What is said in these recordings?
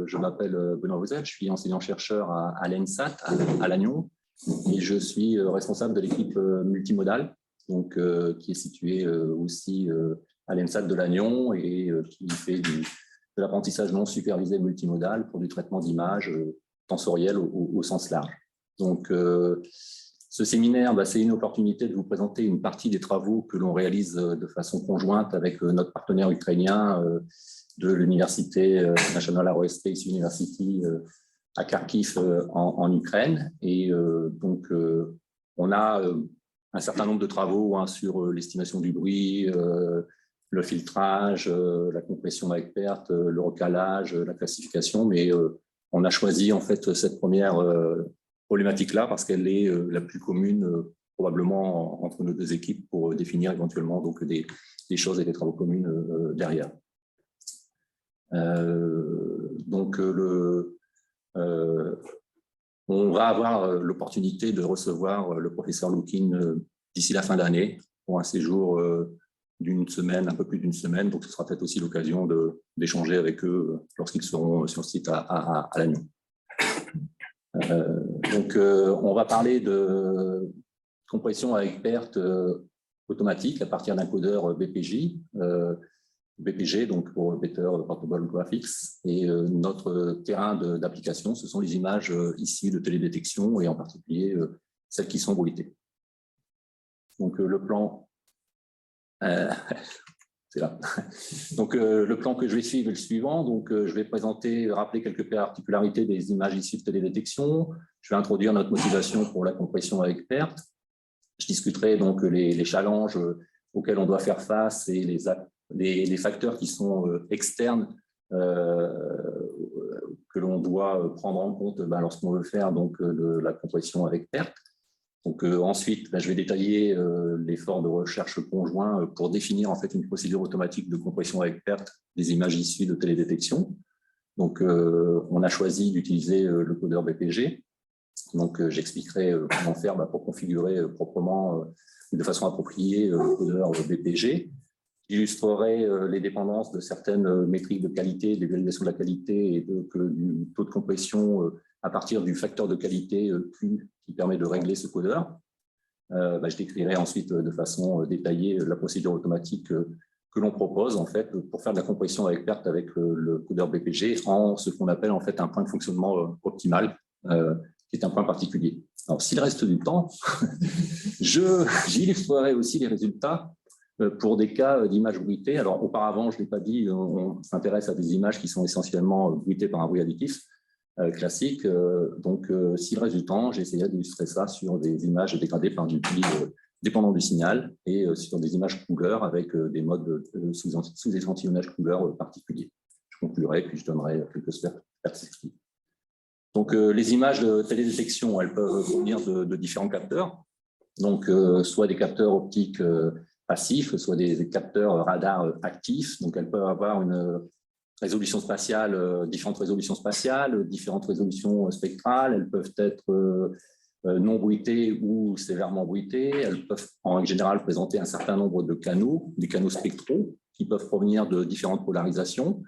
je m'appelle Benoît Vauzel, je suis enseignant-chercheur à l'ENSAT, à Lannion, et je suis responsable de l'équipe multimodale, donc, qui est située aussi à l'ENSAT de Lannion et qui fait de l'apprentissage non supervisé multimodal pour du traitement d'images sensorielles au sens large. Donc, ce séminaire, c'est une opportunité de vous présenter une partie des travaux que l'on réalise de façon conjointe avec notre partenaire ukrainien de l'université National Aerospace University à Kharkiv en Ukraine. Et donc, on a un certain nombre de travaux sur l'estimation du bruit, le filtrage, la compression avec perte, le recalage, la classification, mais on a choisi en fait cette première problématique-là parce qu'elle est la plus commune probablement entre nos deux équipes pour définir éventuellement donc, des choses et des travaux communs derrière. Donc, on va avoir l'opportunité de recevoir le professeur Loukine d'ici la fin d'année pour un séjour d'une semaine, un peu plus d'une semaine. Donc, ce sera peut-être aussi l'occasion d'échanger avec eux lorsqu'ils seront sur le site à Lannion. Donc, on va parler de compression avec perte automatique à partir d'un codeur BPG, donc pour Better Portable Graphics. Et notre terrain d'application, ce sont les images issues de télédétection et en particulier celles qui sont bruitées. Donc, le plan... c'est là. Donc, le plan que je vais suivre est le suivant. Donc, je vais rappeler quelques particularités des images issues de télédétection. Je vais introduire notre motivation pour la compression avec perte. Je discuterai donc les challenges auxquels on doit faire face et les facteurs qui sont externes que l'on doit prendre en compte lorsqu'on veut faire donc, de la compression avec perte. Donc, ensuite, je vais détailler l'effort de recherche conjoint pour définir en fait une procédure automatique de compression avec perte des images issues de télédétection. Donc, on a choisi d'utiliser le codeur BPG. Donc, j'expliquerai comment faire pour configurer proprement de façon appropriée le codeur BPG. J'illustrerai les dépendances de certaines métriques de qualité, d'évaluation de la qualité et du taux de compression à partir du facteur de qualité Q qui permet de régler ce codeur. Je décrirai ensuite de façon détaillée la procédure automatique que l'on propose en fait pour faire de la compression avec perte avec le codeur BPG en ce qu'on appelle en fait un point de fonctionnement optimal, qui est un point particulier. Alors, s'il reste du temps, j'illustrerai aussi les résultats pour des cas d'images bruitées. Alors, auparavant, je ne l'ai pas dit, on s'intéresse à des images qui sont essentiellement bruitées par un bruit additif classique. Donc, s'il reste du temps, j'essaierai d'illustrer ça sur des images dégradées par du bruit dépendant du signal et sur des images couleurs avec des modes sous-échantillonnage couleurs particuliers. Je conclurai, puis je donnerai quelques perspectives. Donc, les images de télédétection, elles peuvent provenir de différents capteurs. Donc, soit des capteurs optiques passifs, soit des capteurs radar actifs. Donc, elles peuvent avoir une résolution spatiale, différentes résolutions spatiales, différentes résolutions spectrales. Elles peuvent être non bruitées ou sévèrement bruitées. Elles peuvent, en règle générale, présenter un certain nombre de canaux, des canaux spectraux, qui peuvent provenir de différentes polarisations.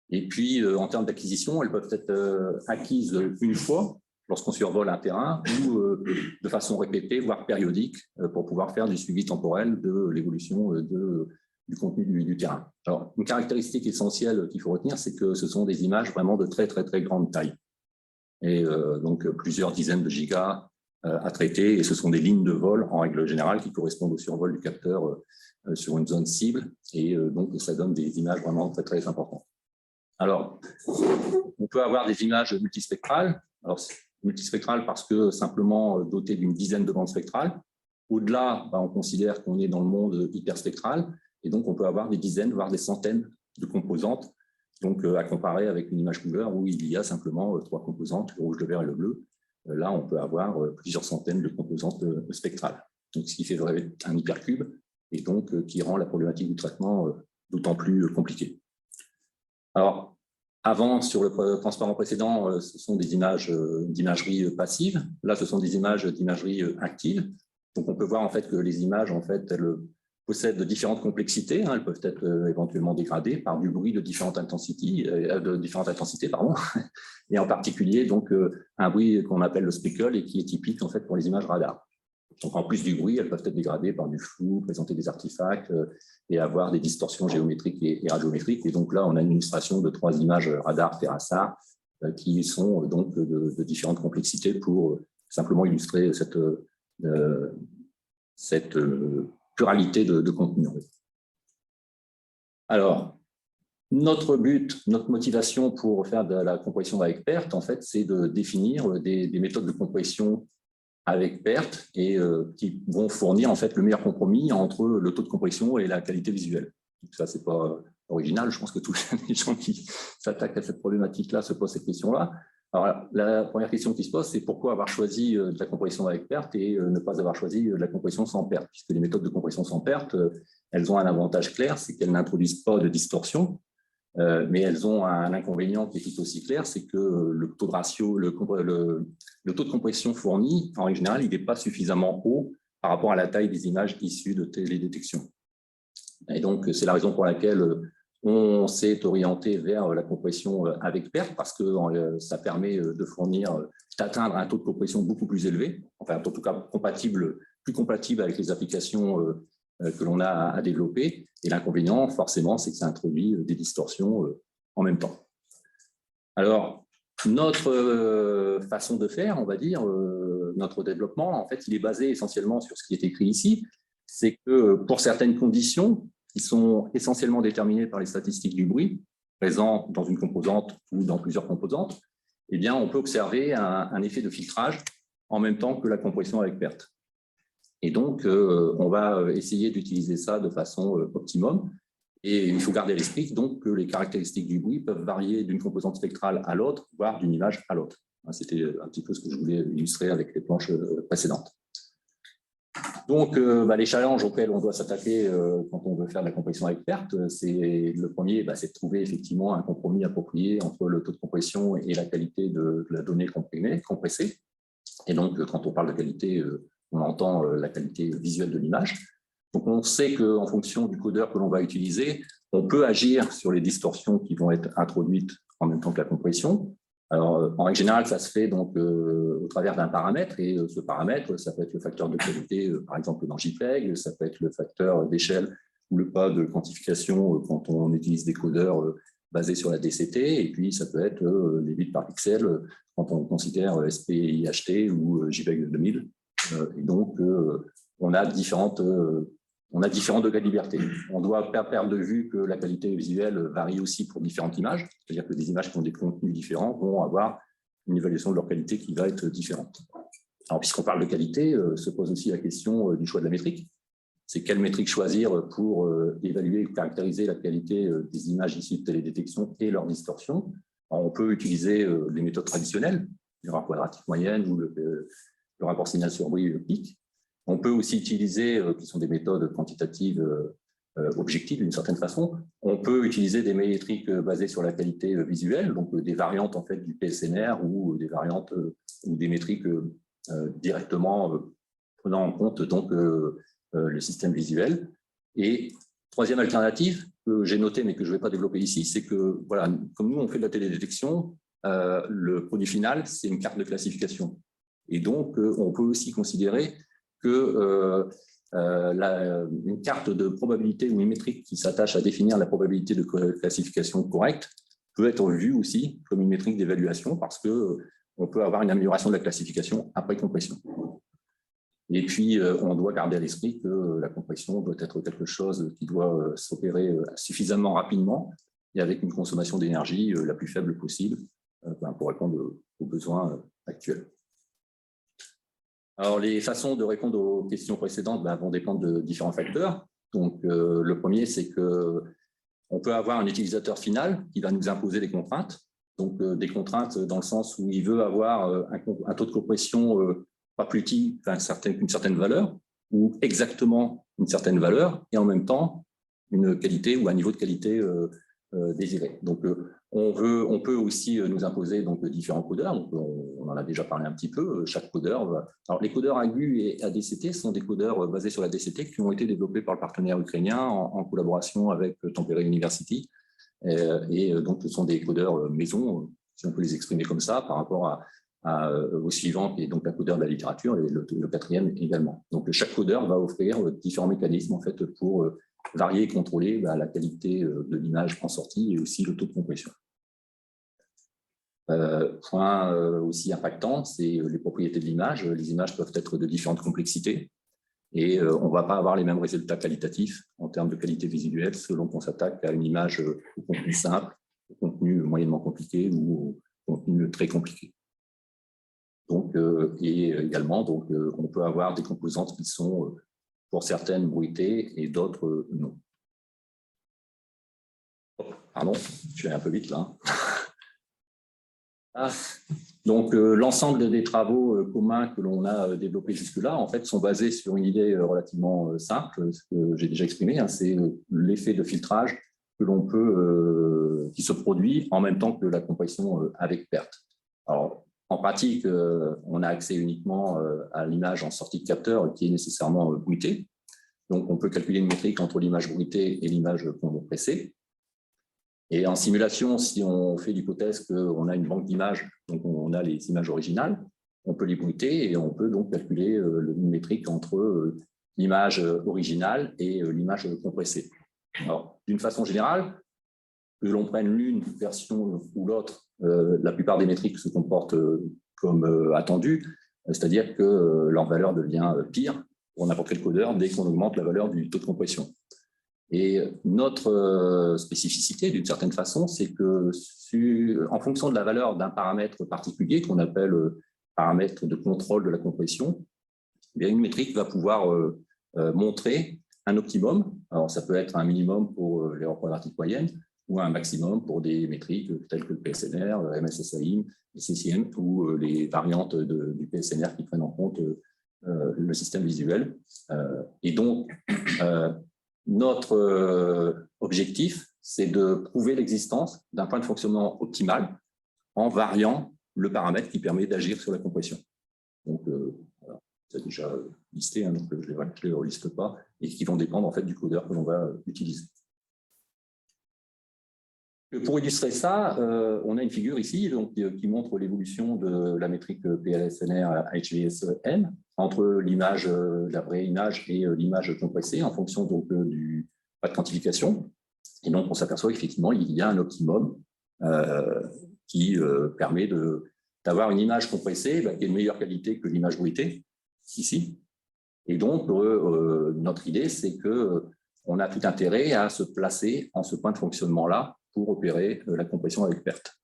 Et puis, en termes d'acquisition, elles peuvent être acquises une fois lorsqu'on survole un terrain ou de façon répétée, voire périodique, pour pouvoir faire du suivi temporel de l'évolution du contenu du terrain. Alors, une caractéristique essentielle qu'il faut retenir, c'est que ce sont des images vraiment de très, très, très grande taille. Et donc, plusieurs dizaines de gigas à traiter. Et ce sont des lignes de vol, en règle générale, qui correspondent au survol du capteur sur une zone cible. Et donc, ça donne des images vraiment très, très importantes. Alors, on peut avoir des images multispectrales. Alors, multispectrales parce que simplement dotées d'une dizaine de bandes spectrales. Au-delà, on considère qu'on est dans le monde hyperspectral. Et donc, on peut avoir des dizaines, voire des centaines de composantes, donc à comparer avec une image couleur où il y a simplement 3 composantes, le rouge, le vert et le bleu. Là, on peut avoir plusieurs centaines de composantes spectrales. Donc, ce qui fait un hypercube et donc qui rend la problématique du traitement d'autant plus compliquée. Alors, avant, sur le transparent précédent, ce sont des images d'imagerie passive. Là, ce sont des images d'imagerie active. Donc, on peut voir en fait que les images, en fait, elles possèdent de différentes complexités, elles peuvent être éventuellement dégradées par du bruit de différentes intensités, pardon. Et en particulier donc, un bruit qu'on appelle le speckle et qui est typique en fait, pour les images radar. Donc en plus du bruit, elles peuvent être dégradées par du flou, présenter des artefacts et avoir des distorsions géométriques et radiométriques. Et donc là, on a une illustration de 3 images radar Terrasar qui sont donc de différentes complexités pour simplement illustrer cette pluralité de contenu. Alors, notre but, notre motivation pour faire de la compression avec perte, en fait, c'est de définir des méthodes de compression avec perte et qui vont fournir en fait le meilleur compromis entre le taux de compression et la qualité visuelle. Donc ça, c'est pas original. Je pense que tous les gens qui s'attaquent à cette problématique-là se posent cette question-là. Alors, la première question qui se pose, c'est pourquoi avoir choisi de la compression avec perte et ne pas avoir choisi de la compression sans perte, puisque les méthodes de compression sans perte, elles ont un avantage clair, c'est qu'elles n'introduisent pas de distorsion, mais elles ont un inconvénient qui est tout aussi clair, c'est que le taux de ratio, le taux de compression fourni, en général, il n'est pas suffisamment haut par rapport à la taille des images issues de télédétection. Et donc, c'est la raison pour laquelle on s'est orienté vers la compression avec perte, parce que ça permet de fournir, d'atteindre un taux de compression beaucoup plus élevé, enfin, en tout cas, plus compatible avec les applications que l'on a à développer. Et l'inconvénient, forcément, c'est que ça introduit des distorsions en même temps. Alors, notre façon de faire, on va dire, notre développement, en fait, il est basé essentiellement sur ce qui est écrit ici. C'est que pour certaines conditions qui sont essentiellement déterminées par les statistiques du bruit, présents dans une composante ou dans plusieurs composantes, eh bien, on peut observer un effet de filtrage en même temps que la compression avec perte. Et donc, on va essayer d'utiliser ça de façon optimum. Et il faut garder à l'esprit donc, que les caractéristiques du bruit peuvent varier d'une composante spectrale à l'autre, voire d'une image à l'autre. C'était un petit peu ce que je voulais illustrer avec les planches précédentes. Donc, les challenges auxquels on doit s'attaquer quand on veut faire de la compression avec perte, le premier, c'est de trouver effectivement un compromis approprié entre le taux de compression et la qualité de la donnée compressée. Et donc, quand on parle de qualité, on entend la qualité visuelle de l'image. Donc, on sait qu'en fonction du codeur que l'on va utiliser, on peut agir sur les distorsions qui vont être introduites en même temps que la compression. Alors, en règle générale, ça se fait donc au travers d'un paramètre, et ce paramètre, ça peut être le facteur de qualité, par exemple dans JPEG, ça peut être le facteur d'échelle ou le pas de quantification quand on utilise des codeurs basés sur la DCT, et puis ça peut être les bits par pixel quand on considère SPIHT ou JPEG 2000. Et donc, on a différents degrés de liberté. On ne doit pas perdre de vue que la qualité visuelle varie aussi pour différentes images, c'est-à-dire que des images qui ont des contenus différents vont avoir une évaluation de leur qualité qui va être différente. Alors, puisqu'on parle de qualité, se pose aussi la question du choix de la métrique. C'est quelle métrique choisir pour évaluer et caractériser la qualité des images issues de télédétection et leur distorsion. Alors, on peut utiliser les méthodes traditionnelles, le rapport quadratique moyenne ou le rapport signal sur bruit pic. On peut aussi utiliser, qui sont des méthodes quantitatives objectives d'une certaine façon, on peut utiliser des métriques basées sur la qualité visuelle, donc des variantes en fait du PSNR ou des variantes ou des métriques directement prenant en compte donc le système visuel. Et troisième alternative que j'ai notée mais que je ne vais pas développer ici, c'est que voilà, comme nous on fait de la télédétection, le produit final c'est une carte de classification. Et donc on peut aussi considérer que une carte de probabilité ou une métrique qui s'attache à définir la probabilité de classification correcte peut être vue aussi comme une métrique d'évaluation parce qu'on peut avoir une amélioration de la classification après compression. Et puis, on doit garder à l'esprit que la compression doit être quelque chose qui doit s'opérer suffisamment rapidement et avec une consommation d'énergie la plus faible possible pour répondre aux besoins actuels. Alors, les façons de répondre aux questions précédentes vont dépendre de différents facteurs. Donc, le premier, c'est qu'on peut avoir un utilisateur final qui va nous imposer des contraintes. Donc, des contraintes dans le sens où il veut avoir un taux de compression pas plus petit qu'une certaine valeur ou exactement une certaine valeur et en même temps une qualité ou un niveau de qualité désiré. Donc, On peut aussi nous imposer donc, différents codeurs. Donc, on en a déjà parlé un petit peu. Chaque codeur Alors, les codeurs AGU et ADCT sont des codeurs basés sur la DCT qui ont été développés par le partenaire ukrainien en collaboration avec Tampere University. Donc, ce sont des codeurs maison, si on peut les exprimer comme ça, par rapport au suivant, qui est donc un codeur de la littérature, et le quatrième également. Donc, chaque codeur va offrir différents mécanismes en fait, pour varier et contrôler la qualité de l'image en sortie et aussi le taux de compression. Point aussi impactant, c'est les propriétés de l'image. Les images peuvent être de différentes complexités et on ne va pas avoir les mêmes résultats qualitatifs en termes de qualité visuelle selon qu'on s'attaque à une image au contenu simple, au contenu moyennement compliqué ou au contenu très compliqué. Donc, et également, donc, on peut avoir des composantes qui sont pour certaines bruitées et d'autres non. Pardon, je vais un peu vite là. Donc, l'ensemble des travaux communs que l'on a développés jusque-là, en fait, sont basés sur une idée relativement simple, ce que j'ai déjà exprimé, hein, c'est l'effet de filtrage que l'on peut, qui se produit en même temps que la compression avec perte. Alors, en pratique, on a accès uniquement à l'image en sortie de capteur qui est nécessairement bruitée. Donc, on peut calculer une métrique entre l'image bruitée et l'image compressée. Et en simulation, si on fait l'hypothèse qu'on a une banque d'images, donc on a les images originales, on peut les bruiter et on peut donc calculer une métrique entre l'image originale et l'image compressée. Alors, d'une façon générale, que l'on prenne l'une version ou l'autre, la plupart des métriques se comportent comme attendu, c'est-à-dire que leur valeur devient pire pour n'importe quel codeur dès qu'on augmente la valeur du taux de compression. Et notre spécificité, d'une certaine façon, c'est que en fonction de la valeur d'un paramètre particulier, qu'on appelle paramètre de contrôle de la compression, eh bien, une métrique va pouvoir montrer un optimum. Alors, ça peut être un minimum pour l'erreur quadratique moyenne ou un maximum pour des métriques telles que le PSNR, le MSSAIM, le CCM ou les variantes du PSNR qui prennent en compte le système visuel. Et donc, notre objectif, c'est de prouver l'existence d'un point de fonctionnement optimal en variant le paramètre qui permet d'agir sur la compression. Donc, voilà, c'est déjà listé, hein, donc je ne les reliste pas, et qui vont dépendre en fait, du codeur que l'on va utiliser. Pour illustrer ça, on a une figure ici donc, qui montre l'évolution de la métrique PLSNR HVSM entre l'image, la vraie image et l'image compressée en fonction donc, du pas de quantification. Et donc, on s'aperçoit qu'effectivement, il y a un optimum qui permet d'avoir une image compressée qui est de meilleure qualité que l'image bruitée, ici. Et donc, notre idée, c'est qu'on a tout intérêt à se placer en ce point de fonctionnement-là pour opérer la compression avec perte.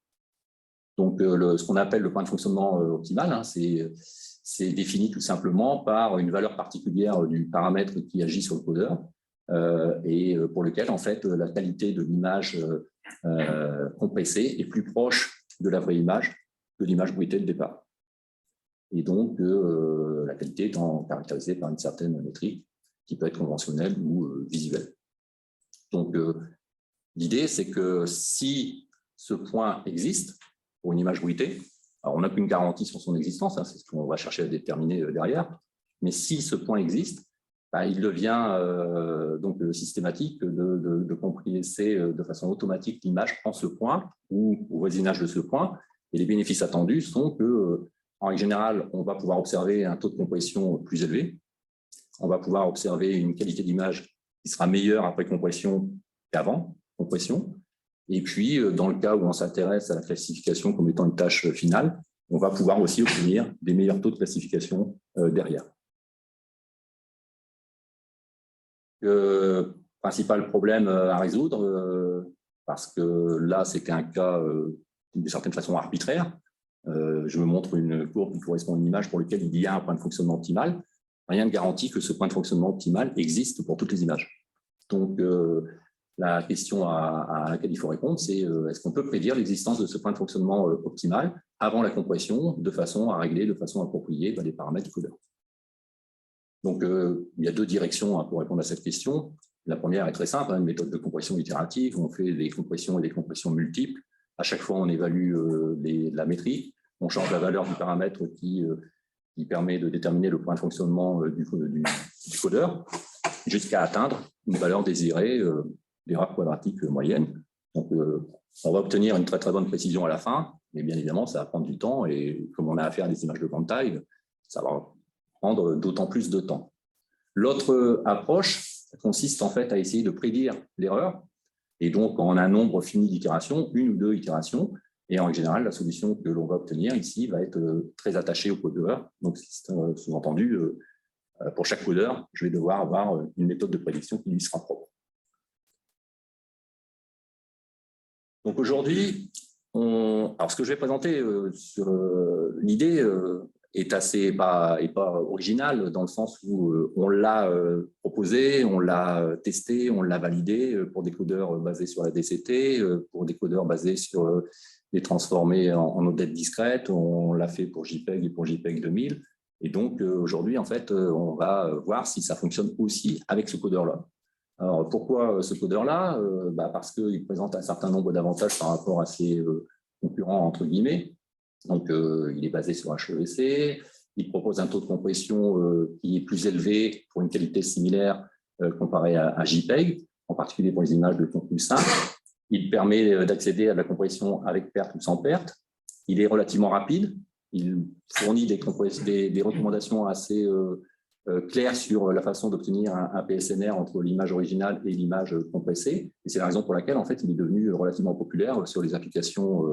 Donc, ce qu'on appelle le point de fonctionnement optimal, hein, c'est défini tout simplement par une valeur particulière du paramètre qui agit sur le codeur et pour lequel, en fait, la qualité de l'image compressée est plus proche de la vraie image que l'image bruitée de départ. Et donc, la qualité étant caractérisée par une certaine métrique qui peut être conventionnelle ou visuelle. Donc, l'idée, c'est que si ce point existe pour une image bruitée, alors on n'a qu'une garantie sur son existence, hein, c'est ce qu'on va chercher à déterminer derrière, mais si ce point existe, il devient donc systématique de compresser de façon automatique l'image en ce point ou au voisinage de ce point. Et les bénéfices attendus sont que, en règle générale, on va pouvoir observer un taux de compression plus élevé, on va pouvoir observer une qualité d'image qui sera meilleure après compression qu'avant compression. Et puis, dans le cas où on s'intéresse à la classification comme étant une tâche finale, on va pouvoir aussi obtenir des meilleurs taux de classification derrière. Le principal problème à résoudre, parce que là, c'est qu'un cas d'une certaine façon arbitraire. Je me montre une courbe qui correspond à une image pour laquelle il y a un point de fonctionnement optimal. Rien ne garantit que ce point de fonctionnement optimal existe pour toutes les images. Donc, la question à laquelle il faut répondre, c'est est-ce qu'on peut prédire l'existence de ce point de fonctionnement optimal avant la compression, de façon à régler de façon appropriée les paramètres du codeur. Donc, il y a deux directions pour répondre à cette question. La première est très simple, une méthode de compression itérative. On fait des compressions et des compressions multiples À chaque fois, on évalue la métrique, on change la valeur du paramètre qui permet de déterminer le point de fonctionnement du codeur, jusqu'à atteindre une valeur désirée d'erreur quadratique moyenne. Donc, on va obtenir une très bonne précision à la fin, mais bien évidemment, ça va prendre du temps, et comme on a affaire à des images de grande taille, ça va prendre d'autant plus de temps. L'autre approche consiste en fait à essayer de prédire l'erreur, et donc en un nombre fini d'itérations, 1 ou 2 itérations, et en général, la solution que l'on va obtenir ici va être très attachée au codeur. Donc, sous-entendu, pour chaque codeur, je vais devoir avoir une méthode de prédiction qui lui sera propre. Donc aujourd'hui, alors ce que je vais présenter sur l'idée est pas original, dans le sens où on l'a proposé, on l'a testé, on l'a validé pour des codeurs basés sur la DCT, pour des codeurs basés sur les transformés en odette discrète, on l'a fait pour JPEG et pour JPEG 2000. Et donc aujourd'hui, en fait, on va voir si ça fonctionne aussi avec ce codeur-là. Alors, pourquoi ce codeur-là? Parce qu'il présente un certain nombre d'avantages par rapport à ses concurrents, entre guillemets. Donc, il est basé sur HEVC, il propose un taux de compression qui est plus élevé pour une qualité similaire comparé à JPEG, en particulier pour les images de contenu simple. Il permet d'accéder à la compression avec perte ou sans perte. Il est relativement rapide. Il fournit des recommandations assez clair sur la façon d'obtenir un PSNR entre l'image originale et l'image compressée. Et c'est la raison pour laquelle, en fait, il est devenu relativement populaire sur les applications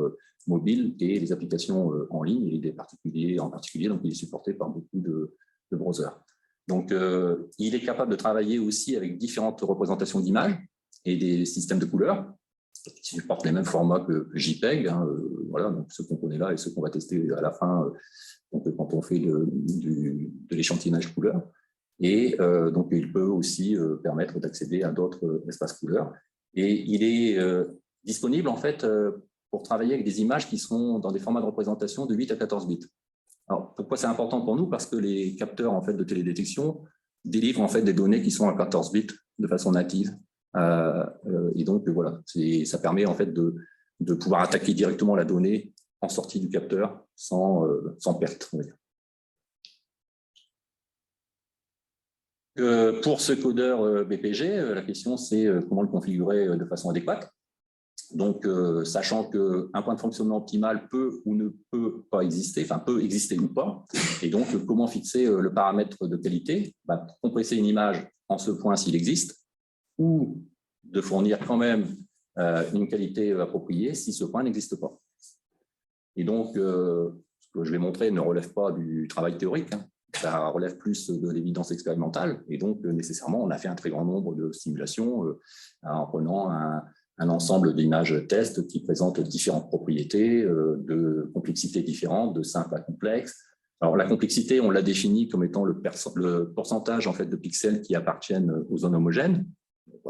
mobiles et les applications en ligne, et des particuliers en particulier. Donc, il est supporté par beaucoup de browsers. Donc, il est capable de travailler aussi avec différentes représentations d'images et des systèmes de couleurs qui supportent les mêmes formats que JPEG. Voilà, donc ceux qu'on connaît là et ceux qu'on va tester à la fin quand on fait de l'échantillonnage couleur. Et donc, il peut aussi permettre d'accéder à d'autres espaces couleurs. Et il est disponible, en fait, pour travailler avec des images qui sont dans des formats de représentation de 8 à 14 bits. Alors, pourquoi c'est important pour nous? Parce que les capteurs, en fait, de télédétection délivrent, en fait, des données qui sont à 14 bits de façon native. Et donc, voilà, ça permet, en fait, de pouvoir attaquer directement la donnée en sortie du capteur sans perte, on va dire. Pour ce codeur BPG, la question c'est comment le configurer de façon adéquate. Donc, sachant qu'un point de fonctionnement optimal peut ou ne peut pas exister, enfin peut exister ou pas, et donc comment fixer le paramètre de qualité, pour compresser une image en ce point s'il existe, ou de fournir quand même une qualité appropriée si ce point n'existe pas. Et donc, ce que je vais montrer ne relève pas du travail théorique, ça relève plus de l'évidence expérimentale. Et donc, nécessairement, on a fait un très grand nombre de simulations en prenant un ensemble d'images tests qui présentent différentes propriétés, de complexité différentes, de simple à complexe. Alors, la complexité, on l'a définie comme étant le pourcentage en fait, de pixels qui appartiennent aux zones homogènes.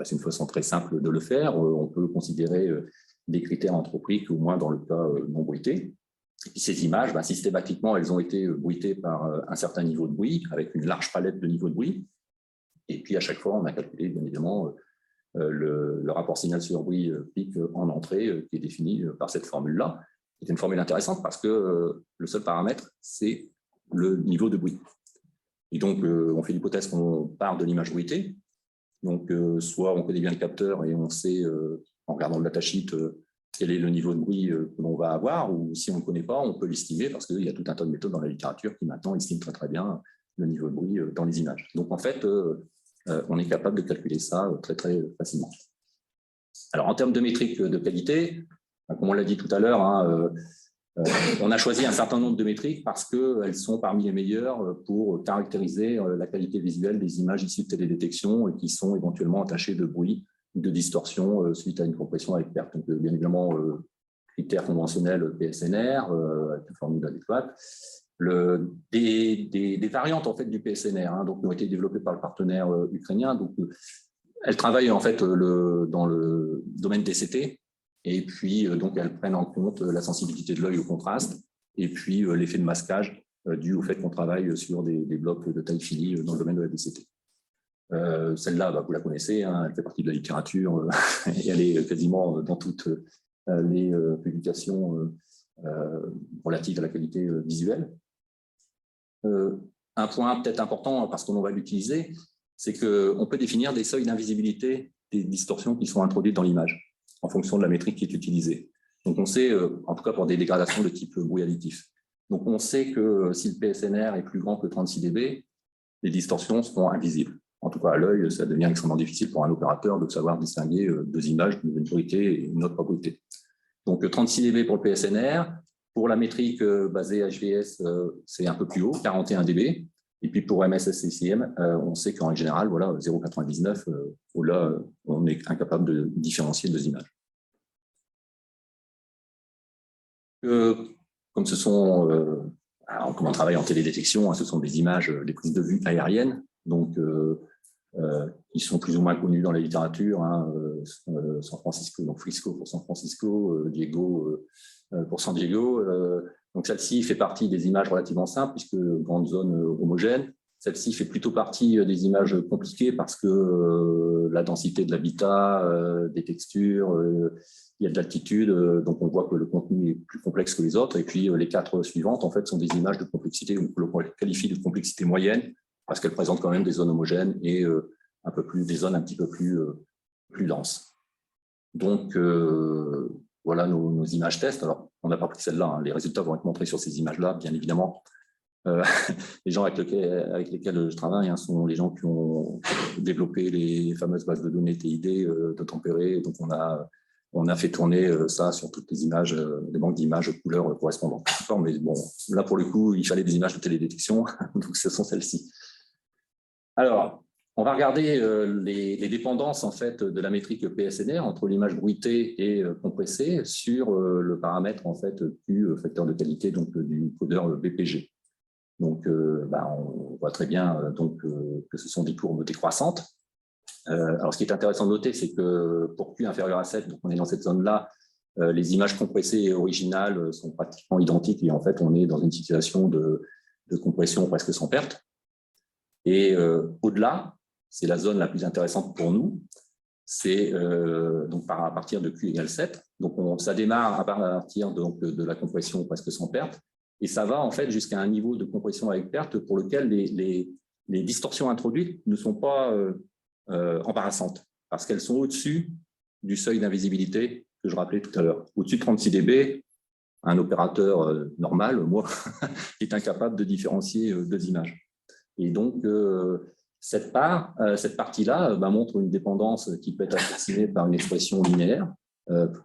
C'est une façon très simple de le faire. On peut considérer des critères anthropiques, au moins dans le cas non bruité. Et puis ces images, systématiquement, elles ont été bruitées par un certain niveau de bruit, avec une large palette de niveaux de bruit. Et puis à chaque fois, on a calculé, bien évidemment, le rapport signal sur bruit pic en entrée, qui est défini par cette formule-là. C'est une formule intéressante parce que le seul paramètre, c'est le niveau de bruit. Et donc, on fait l'hypothèse qu'on part de l'image bruitée. Donc, soit on connaît bien le capteur et on sait, en regardant le datasheet, quel est le niveau de bruit que l'on va avoir, ou si on ne le connaît pas, on peut l'estimer parce qu'il y a tout un tas de méthodes dans la littérature qui maintenant estiment très très bien le niveau de bruit dans les images. Donc, en fait, on est capable de calculer ça très très facilement. Alors, en termes de métriques de qualité, comme on l'a dit tout à l'heure, on a choisi un certain nombre de métriques parce qu'elles sont parmi les meilleures pour caractériser la qualité visuelle des images issues de télédétection et qui sont éventuellement entachées de bruit ou de distorsion suite à une compression avec perte. Donc, bien évidemment, critères conventionnels PSNR, avec une formule adéquate. Des variantes en fait, du PSNR donc, qui ont été développées par le partenaire ukrainien. Donc, elles travaillent en fait, dans le domaine DCT. Et puis, donc, elles prennent en compte la sensibilité de l'œil au contraste et puis l'effet de masquage dû au fait qu'on travaille sur des blocs de taille finie dans le domaine de la DCT. Celle-là, vous la connaissez, elle fait partie de la littérature et elle est quasiment dans toutes les publications relatives à la qualité visuelle. Un point peut-être important, parce qu'on va l'utiliser, c'est qu'on peut définir des seuils d'invisibilité des distorsions qui sont introduites dans l'image, en fonction de la métrique qui est utilisée. Donc on sait, en tout cas pour des dégradations de type bruit additif. Donc on sait que si le PSNR est plus grand que 36 dB, les distorsions seront invisibles. En tout cas, à l'œil, ça devient extrêmement difficile pour un opérateur de savoir distinguer deux images, une bruité et une autre bruité. Donc 36 dB pour le PSNR. Pour la métrique basée HVS, c'est un peu plus haut, 41 dB. Et puis pour MSS-CCM, on sait qu'en général, voilà, 0,99, là, on est incapable de différencier deux images. Comme ce sont, comme on travaille en télédétection, ce sont des images, des prises de vue aériennes, donc qui sont plus ou moins connues dans la littérature, San Francisco, donc Frisco pour San Francisco, Diego pour San Diego. Donc celle-ci fait partie des images relativement simples, puisque grande zone homogène. Celle-ci fait plutôt partie des images compliquées parce que la densité de l'habitat, des textures, il y a de l'altitude, donc on voit que le contenu est plus complexe que les autres. Et puis les quatre suivantes, en fait, sont des images de complexité, que l'on qualifie de complexité moyenne, parce qu'elles présentent quand même des zones homogènes et des zones un petit peu plus denses. Donc voilà nos images tests. Alors, on n'a pas pris celle-là, les résultats vont être montrés sur ces images-là, bien évidemment. Les gens avec lesquels je travaille sont les gens qui ont développé les fameuses bases de données TID de tempéré. Donc, on a fait tourner ça sur toutes les images, les banques d'images couleurs correspondantes. Mais bon, là, pour le coup, il fallait des images de télédétection, donc ce sont celles-ci. Alors, on va regarder les dépendances en fait, de la métrique PSNR entre l'image bruitée et compressée sur le paramètre en fait, Q, facteur de qualité donc, du codeur BPG. Donc, on voit très bien que ce sont des courbes décroissantes. Alors, ce qui est intéressant de noter, c'est que pour Q inférieur à 7, donc on est dans cette zone-là, les images compressées et originales sont pratiquement identiques et en fait, on est dans une situation de compression presque sans perte. Et au-delà, c'est la zone la plus intéressante pour nous, c'est donc à partir de Q égale 7. Donc, ça démarre à partir de la compression presque sans perte. Et ça va en fait jusqu'à un niveau de compression avec perte pour lequel les distorsions introduites ne sont pas embarrassantes, parce qu'elles sont au-dessus du seuil d'invisibilité que je rappelais tout à l'heure. Au-dessus de 36 dB, un opérateur normal, moi, est incapable de différencier deux images. Et donc, cette partie-là montre une dépendance qui peut être approximée par une expression linéaire,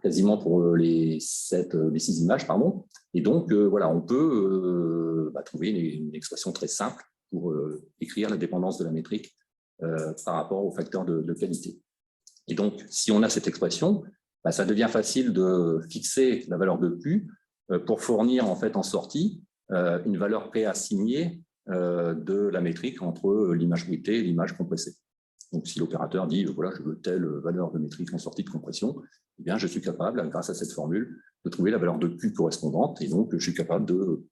quasiment pour les 6 images, pardon. Et donc, voilà, on peut trouver une expression très simple pour écrire la dépendance de la métrique par rapport au facteur de qualité. Et donc, si on a cette expression, ça devient facile de fixer la valeur de Q pour fournir en fait en sortie une valeur préassignée de la métrique entre l'image bruitée et l'image compressée. Donc, si l'opérateur dit voilà, je veux telle valeur de métrique en sortie de compression, eh bien, je suis capable, grâce à cette formule, de trouver la valeur de Q correspondante et donc je suis capable de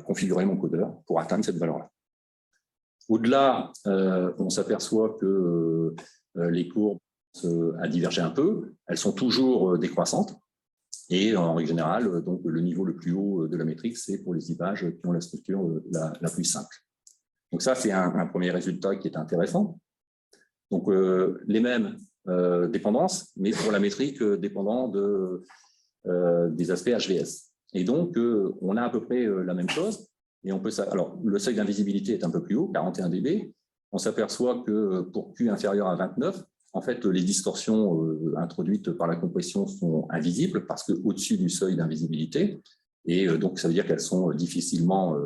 configurer mon codeur pour atteindre cette valeur-là. Au-delà, on s'aperçoit que les courbes a divergé un peu, elles sont toujours décroissantes et en règle générale, donc, le niveau le plus haut de la métrique, c'est pour les images qui ont la structure la plus simple. Donc ça, c'est un premier résultat qui est intéressant. Donc les mêmes dépendances, mais pour la métrique dépendant des aspects HVS. Et donc, on a à peu près la même chose. Et on peut, alors, le seuil d'invisibilité est un peu plus haut, 41 dB. On s'aperçoit que pour Q inférieur à 29, en fait, les distorsions introduites par la compression sont invisibles parce qu'au-dessus du seuil d'invisibilité. Et donc, ça veut dire qu'elles sont difficilement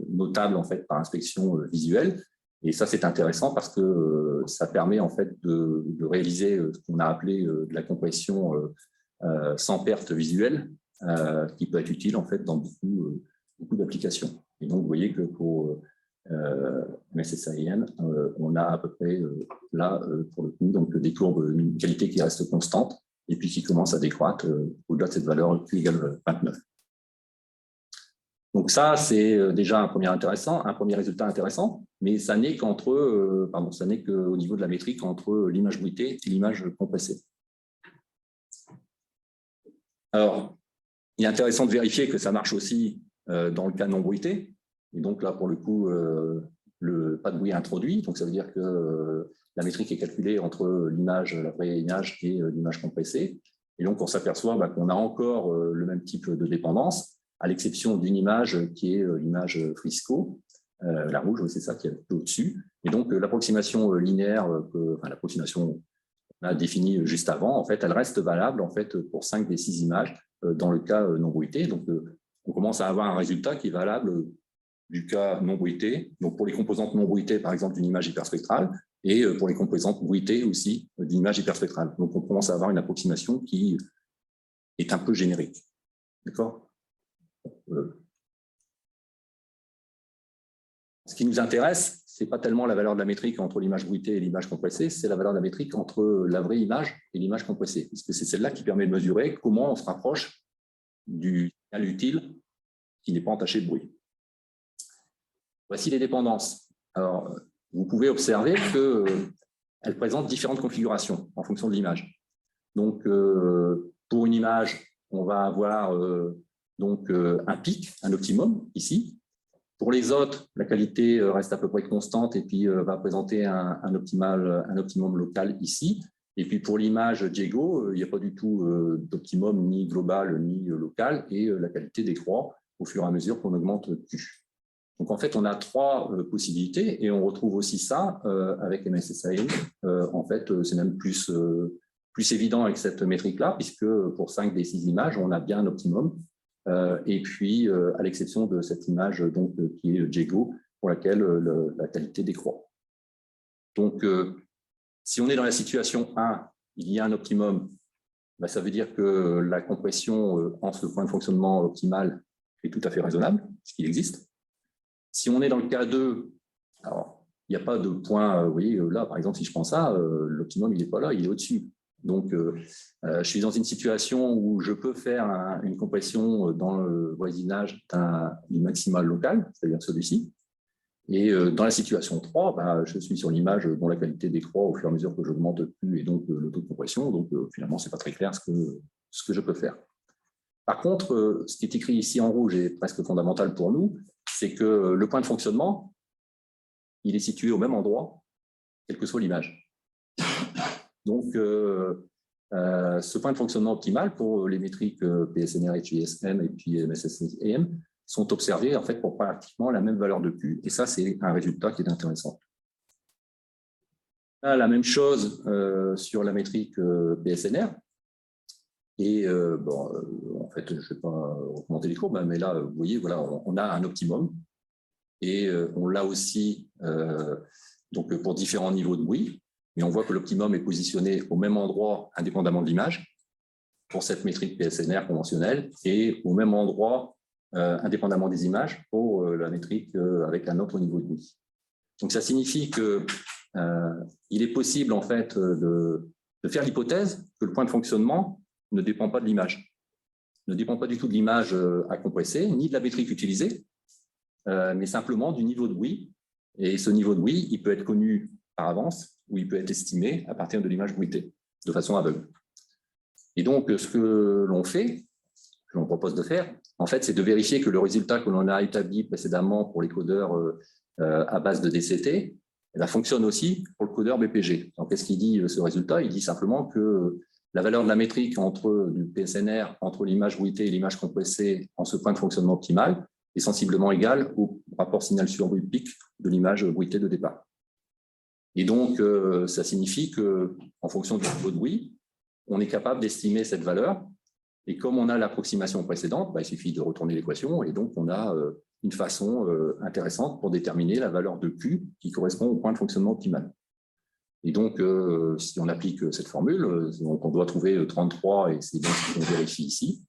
notables en fait, par inspection visuelle. Et ça, c'est intéressant parce que ça permet en fait, de réaliser ce qu'on a appelé de la compression sans perte visuelle, qui peut être utile en fait, dans beaucoup d'applications. Et donc, vous voyez que pour MSS-CCM, on a à peu près là, pour le coup, donc, des courbes de qualité qui restent constantes et puis qui commencent à décroître au-delà de cette valeur Q égale 29. Donc ça, c'est déjà un premier résultat intéressant, mais ça n'est ça n'est qu'au niveau de la métrique entre l'image bruitée et l'image compressée. Alors, il est intéressant de vérifier que ça marche aussi dans le cas non bruité. Et donc là, pour le coup, pas de bruit introduit. Donc ça veut dire que la métrique est calculée entre l'image, la vraie image et l'image compressée. Et donc on s'aperçoit qu'on a encore le même type de dépendance, à l'exception d'une image qui est l'image Frisco, la rouge, c'est ça qui est au-dessus. Et donc l'approximation linéaire, l'approximation qu'on a définie juste avant, en fait, elle reste valable en fait, pour 5 des 6 images dans le cas non bruité. Donc on commence à avoir un résultat qui est valable du cas non bruité, donc pour les composantes non bruitées, par exemple, d'une image hyperspectrale, et pour les composantes bruitées aussi d'une image hyperspectrale. Donc on commence à avoir une approximation qui est un peu générique. D'accord ? Ce qui nous intéresse, ce n'est pas tellement la valeur de la métrique entre l'image bruitée et l'image compressée, c'est la valeur de la métrique entre la vraie image et l'image compressée, puisque c'est celle-là qui permet de mesurer comment on se rapproche du signal utile qui n'est pas entaché de bruit. Voici les dépendances. Alors, vous pouvez observer qu'elles présentent différentes configurations en fonction de l'image. Donc, pour une image, on va avoir un pic, un optimum, ici. Pour les autres, la qualité reste à peu près constante et puis va présenter un optimum local ici. Et puis pour l'image Diego, il n'y a pas du tout d'optimum ni global ni local et la qualité décroît au fur et à mesure qu'on augmente Q. Donc en fait, on a 3 possibilités et on retrouve aussi ça avec MSSAE. En fait, c'est même plus évident avec cette métrique-là, puisque pour 5 des 6 images, on a bien un optimum. Et puis, à l'exception de cette image donc, qui est Diego, pour laquelle la qualité décroît. Donc, si on est dans la situation 1, il y a un optimum, ça veut dire que la compression en ce point de fonctionnement optimal est tout à fait raisonnable, puisqu'il existe. Si on est dans le cas 2, alors, il n'y a pas de point, vous voyez, là, par exemple, si je prends ça, l'optimum, il n'est pas là, il est au-dessus. Donc, je suis dans une situation où je peux faire une compression dans le voisinage du maximal local, c'est-à-dire celui-ci. Et dans la situation 3, je suis sur l'image dont la qualité décroît au fur et à mesure que j'augmente Q et donc le taux de compression. Donc, finalement, ce n'est pas très clair ce que je peux faire. Par contre, ce qui est écrit ici en rouge est presque fondamental pour nous, c'est que le point de fonctionnement, il est situé au même endroit, quelle que soit l'image. Donc, ce point de fonctionnement optimal pour les métriques PSNR, HISM et puis MSSEM sont observés en fait pour pratiquement la même valeur de Q. Et ça, c'est un résultat qui est intéressant. Là, la même chose sur la métrique PSNR. Et en fait, je ne vais pas recommander les courbes, mais là, vous voyez, voilà, on a un optimum. Et on l'a aussi donc pour différents niveaux de bruit. Mais on voit que l'optimum est positionné au même endroit, indépendamment de l'image, pour cette métrique PSNR conventionnelle, et au même endroit, indépendamment des images, pour la métrique avec un autre niveau de bruit. Donc, ça signifie qu'il est possible, en fait, de faire l'hypothèse que le point de fonctionnement ne dépend pas de l'image, ne dépend pas du tout de l'image à compresser, ni de la métrique utilisée, mais simplement du niveau de bruit. Et ce niveau de bruit, il peut être connu par avance, ou il peut être estimé à partir de l'image bruitée, de façon aveugle. Et donc, ce que l'on fait, que l'on propose de faire, en fait, c'est de vérifier que le résultat que l'on a établi précédemment pour les codeurs à base de DCT fonctionne aussi pour le codeur BPG. Donc, qu'est-ce qu'il dit ce résultat? Il dit simplement que la valeur de la métrique du PSNR entre l'image bruitée et l'image compressée en ce point de fonctionnement optimal est sensiblement égale au rapport signal sur bruit pic de l'image bruitée de départ. Et donc, ça signifie qu'en fonction du niveau de bruit, on est capable d'estimer cette valeur. Et comme on a l'approximation précédente, il suffit de retourner l'équation et donc on a une façon intéressante pour déterminer la valeur de Q qui correspond au point de fonctionnement optimal. Et donc, si on applique cette formule, donc on doit trouver 33 et c'est bien ce qu'on vérifie ici.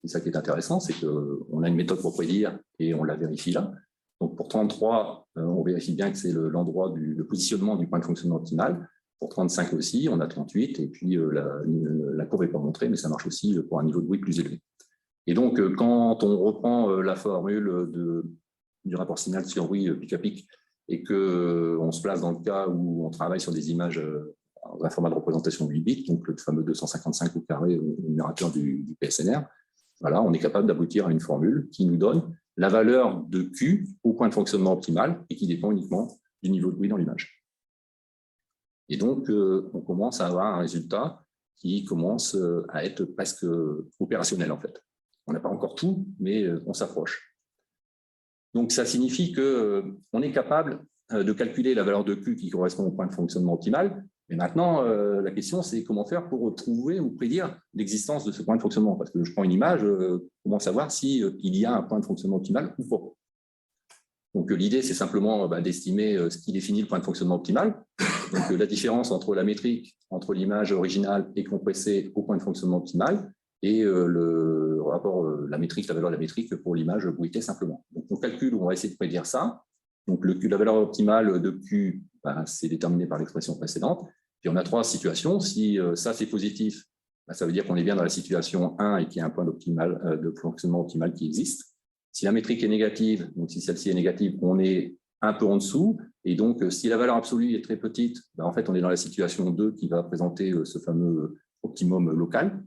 C'est ça qui est intéressant, c'est qu'on a une méthode pour prédire et on la vérifie là. Donc, pour 33, on vérifie bien que c'est l'endroit le positionnement du point de fonctionnement optimal. Pour 35 aussi, on a 38, et puis la courbe n'est pas montrée, mais ça marche aussi pour un niveau de bruit plus élevé. Et donc, quand on reprend la formule du rapport signal sur bruit pic à pic, et qu'on se place dans le cas où on travaille sur des images dans un format de représentation de 8 bits, donc le fameux 255 au carré au numérateur du PSNR. Voilà, on est capable d'aboutir à une formule qui nous donne la valeur de Q au point de fonctionnement optimal et qui dépend uniquement du niveau de bruit dans l'image. Et donc, on commence à avoir un résultat qui commence à être presque opérationnel, en fait. On n'a pas encore tout, mais on s'approche. Donc, ça signifie qu'on est capable de calculer la valeur de Q qui correspond au point de fonctionnement optimal. Mais maintenant, la question, c'est comment faire pour trouver ou prédire l'existence de ce point de fonctionnement. Parce que je prends une image, comment savoir s'il y a un point de fonctionnement optimal ou pas. Donc, l'idée, c'est simplement d'estimer ce qui définit le point de fonctionnement optimal. Donc, la différence entre la métrique, entre l'image originale et compressée au point de fonctionnement optimal, et le rapport, la métrique, la valeur de la métrique pour l'image bruitée simplement. Donc, on calcule, on va essayer de prédire ça. Donc, la valeur optimale de Q, c'est déterminé par l'expression précédente. Puis, on a trois situations. Si ça, c'est positif, ça veut dire qu'on est bien dans la situation 1 et qu'il y a un point de fonctionnement optimal qui existe. Si la métrique est négative, donc si celle-ci est négative, on est un peu en dessous. Et donc, si la valeur absolue est très petite, en fait, on est dans la situation 2 qui va présenter ce fameux optimum local.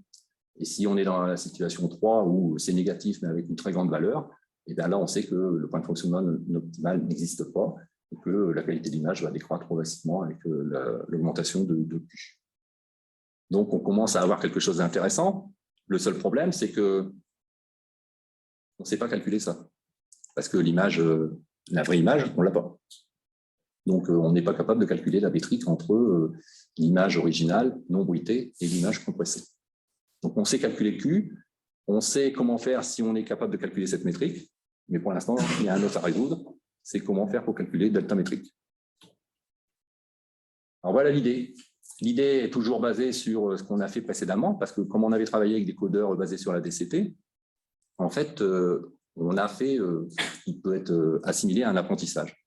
Et si on est dans la situation 3 où c'est négatif, mais avec une très grande valeur, et bien là, on sait que le point de fonctionnement optimal n'existe pas et que la qualité de l'image va décroître progressivement avec l'augmentation de Q. Donc, on commence à avoir quelque chose d'intéressant. Le seul problème, c'est que on ne sait pas calculer ça. Parce que l'image, la vraie image, on ne l'a pas. Donc, on n'est pas capable de calculer la métrique entre l'image originale, non bruitée, et l'image compressée. Donc, on sait calculer Q, on sait comment faire si on est capable de calculer cette métrique, mais pour l'instant, il y a un autre à résoudre, c'est comment faire pour calculer delta métrique. Alors, voilà l'idée. L'idée est toujours basée sur ce qu'on a fait précédemment, parce que comme on avait travaillé avec des codeurs basés sur la DCT, en fait, on a fait ce qui peut être assimilé à un apprentissage.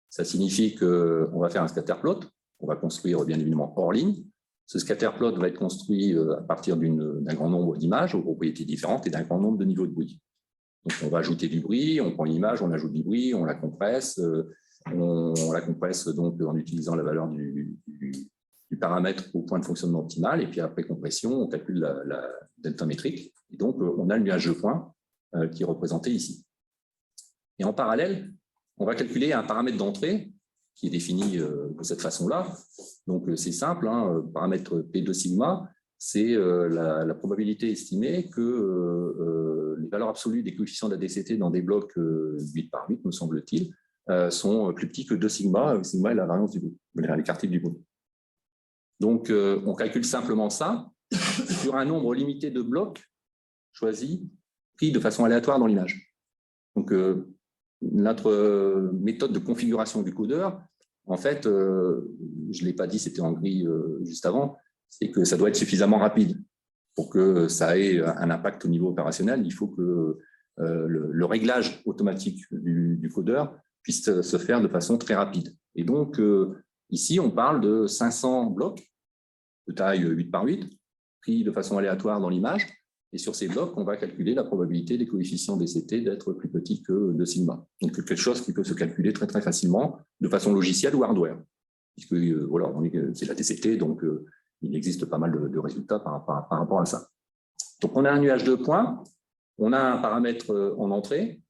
Ça signifie qu'on va faire un scatterplot, on va construire bien évidemment hors ligne. Ce scatterplot va être construit à partir d'un grand nombre d'images aux propriétés différentes et d'un grand nombre de niveaux de bruit. Donc, on va ajouter du bruit, on prend une image, on ajoute du bruit, on la compresse. On la compresse donc en utilisant la valeur du paramètre au point de fonctionnement optimal. Et puis après compression, on calcule la delta métrique. Et donc, on a le nuage de points qui est représenté ici. Et en parallèle, on va calculer un paramètre d'entrée qui est défini de cette façon-là. Donc, c'est simple, hein, paramètre P2 sigma, c'est la probabilité estimée que les valeurs absolues des coefficients de la DCT dans des blocs 8 par 8, me semble-t-il, sont plus petits que 2 sigma. Sigma est la variance du bruit, l'écart type du bruit. Donc, on calcule simplement ça sur un nombre limité de blocs choisis, pris de façon aléatoire dans l'image. Donc, notre méthode de configuration du codeur, en fait, je ne l'ai pas dit, c'était en gris juste avant, c'est que ça doit être suffisamment rapide. Pour que ça ait un impact au niveau opérationnel, il faut que le réglage automatique du codeur puisse se faire de façon très rapide. Et donc, ici, on parle de 500 blocs de taille 8 par 8, pris de façon aléatoire dans l'image. Et sur ces blocs, on va calculer la probabilité des coefficients DCT d'être plus petits que 2 sigma. Donc, quelque chose qui peut se calculer très, très facilement de façon logicielle ou hardware. Puisque voilà, c'est la DCT, donc il existe pas mal de résultats par rapport à ça. Donc, on a un nuage de points, on a un paramètre en entrée.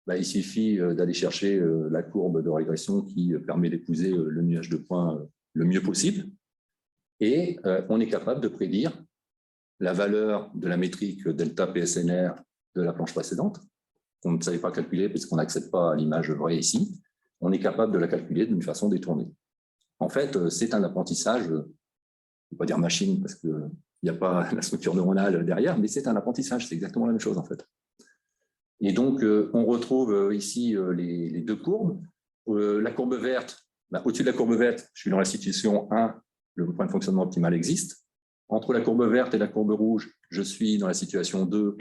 Il suffit d'aller chercher la courbe de régression qui permet d'épouser le nuage de points le mieux possible. Et on est capable de prédire la valeur de la métrique delta PSNR de la planche précédente, qu'on ne savait pas calculer puisqu'on n'accède pas à l'image vraie ici. On est capable de la calculer d'une façon détournée. En fait, c'est un apprentissage, je ne vais pas dire machine parce qu'il n'y a pas la structure neuronale derrière, mais c'est un apprentissage, c'est exactement la même chose en fait. Et donc, on retrouve ici les deux courbes. La courbe verte, au-dessus de la courbe verte, je suis dans la situation 1, le point de fonctionnement optimal existe. Entre la courbe verte et la courbe rouge, je suis dans la situation 2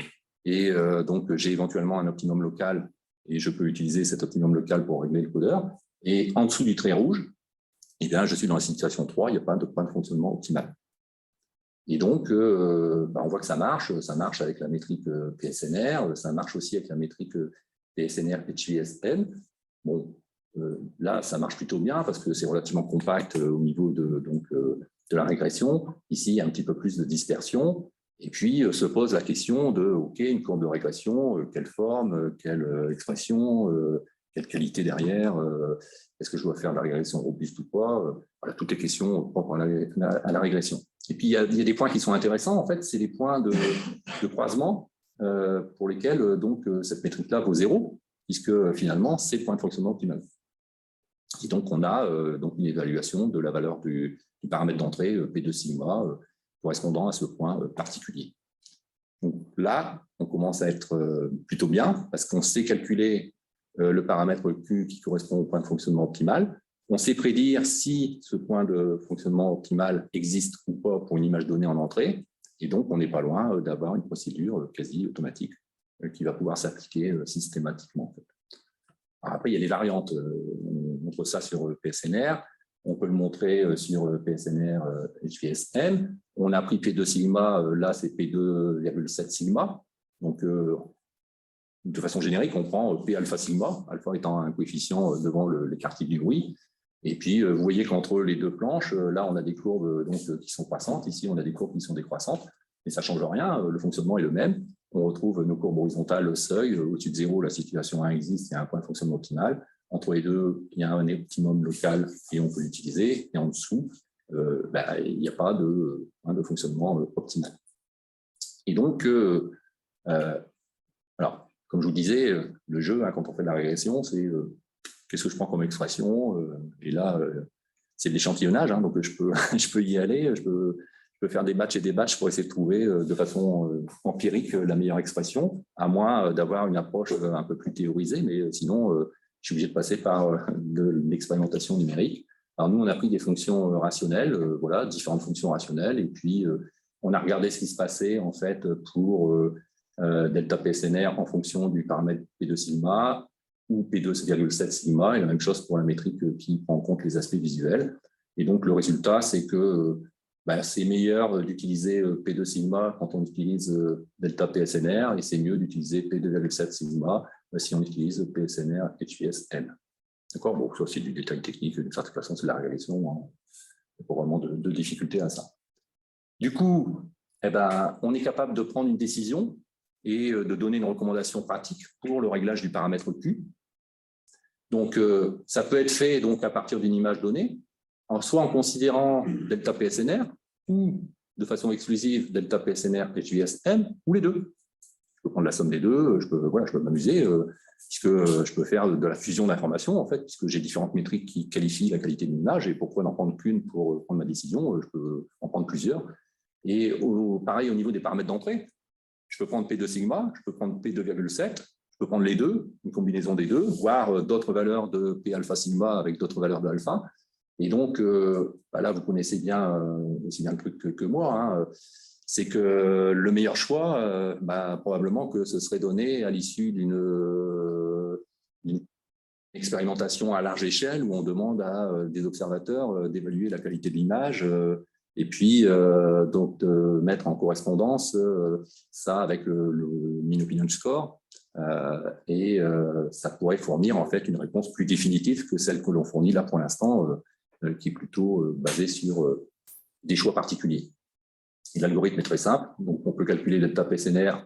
et donc j'ai éventuellement un optimum local et je peux utiliser cet optimum local pour régler le codeur. Et en dessous du trait rouge, eh bien, je suis dans la situation 3, il n'y a pas de point de fonctionnement optimal. Et donc, on voit que ça marche avec la métrique PSNR, ça marche aussi avec la métrique PSNR HVSN. Bon, Là, ça marche plutôt bien parce que c'est relativement compact au niveau de la régression. Ici, il y a un petit peu plus de dispersion. Et puis, se pose la question de, OK, une courbe de régression, quelle forme, quelle expression, quelle qualité derrière, est-ce que je dois faire de la régression robuste ou pas, voilà, toutes les questions propres à la régression. Et puis, il y a des points qui sont intéressants, en fait, c'est les points de croisement pour lesquels donc, cette métrique-là vaut 0, puisque finalement, c'est le point de fonctionnement optimal. Et donc, on a donc une évaluation de la valeur du paramètre d'entrée, P2 sigma, correspondant à ce point particulier. Donc là, on commence à être plutôt bien, parce qu'on sait calculer le paramètre Q qui correspond au point de fonctionnement optimal. On sait prédire si ce point de fonctionnement optimal existe ou pas pour une image donnée en entrée. Et donc, on n'est pas loin d'avoir une procédure quasi automatique qui va pouvoir s'appliquer systématiquement. En fait. Alors après, il y a des variantes. On montre ça sur PSNR. On peut le montrer sur PSNR HVSM. On a pris P2 sigma, là c'est P2,7 sigma. Donc, de façon générique, on prend P alpha sigma, alpha étant un coefficient devant l'écart type du bruit. Et puis, vous voyez qu'entre les deux planches, là, on a des courbes donc, qui sont croissantes. Ici, on a des courbes qui sont décroissantes. Mais ça ne change rien, le fonctionnement est le même. On retrouve nos courbes horizontales seuil. Au-dessus de 0, la situation 1 existe, il y a un point de fonctionnement optimal. Entre les deux, il y a un optimum local et on peut l'utiliser. Et en dessous, il n'y a pas de fonctionnement optimal. Et donc, alors, comme je vous disais, le jeu, quand on fait de la régression, c'est qu'est-ce que je prends comme expression. Et là, c'est de l'échantillonnage, donc je peux y aller, je peux faire des batchs et des batchs pour essayer de trouver de façon empirique la meilleure expression, à moins d'avoir une approche un peu plus théorisée, mais sinon, je suis obligé de passer par de l'expérimentation numérique. Alors nous, on a pris des fonctions rationnelles, voilà, différentes fonctions rationnelles, et puis on a regardé ce qui se passait en fait pour delta PSNR en fonction du paramètre P2 sigma ou P2,7 sigma, et la même chose pour la métrique qui prend en compte les aspects visuels. Et donc le résultat, c'est que c'est meilleur d'utiliser P2 sigma quand on utilise delta PSNR, et c'est mieux d'utiliser P2,7 sigma si on utilise PSNR HVSM. D'accord. Bon, ça c'est du détail technique, d'une certaine façon, c'est de la régression. Il n'y a pas vraiment de difficulté à ça. Du coup, on est capable de prendre une décision et de donner une recommandation pratique pour le réglage du paramètre Q. Donc, ça peut être fait donc, à partir d'une image donnée, soit en considérant delta PSNR ou de façon exclusive delta PSNR HVSM, ou les deux. Je peux prendre la somme des deux, je peux m'amuser, puisque je peux faire de la fusion d'informations, en fait, puisque j'ai différentes métriques qui qualifient la qualité d'une image, et pourquoi n'en prendre qu'une pour prendre ma décision, je peux en prendre plusieurs. Et pareil, au niveau des paramètres d'entrée, je peux prendre P2 sigma, je peux prendre P2,7, je peux prendre les deux, une combinaison des deux, voire d'autres valeurs de P alpha sigma avec d'autres valeurs de alpha. Et donc, là, vous connaissez bien aussi bien le truc que moi, c'est que le meilleur choix, probablement que ce serait donné à l'issue d'une expérimentation à large échelle où on demande à des observateurs d'évaluer la qualité de l'image et puis donc de mettre en correspondance ça avec le mean opinion score et ça pourrait fournir en fait une réponse plus définitive que celle que l'on fournit là pour l'instant qui est plutôt basée sur des choix particuliers. Et l'algorithme est très simple, donc on peut calculer delta PSNR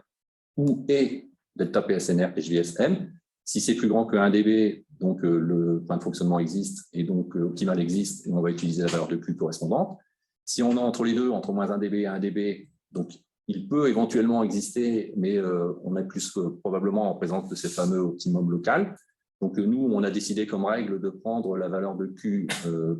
ou et delta PSNR HVSM. Si c'est plus grand que 1 dB, donc le point de fonctionnement existe et donc optimal existe et on va utiliser la valeur de Q correspondante. Si on est entre les deux, entre moins 1 dB et 1 dB, donc il peut éventuellement exister, mais on est plus probablement en présence de ces fameux optimum local. Donc nous, on a décidé comme règle de prendre la valeur de Q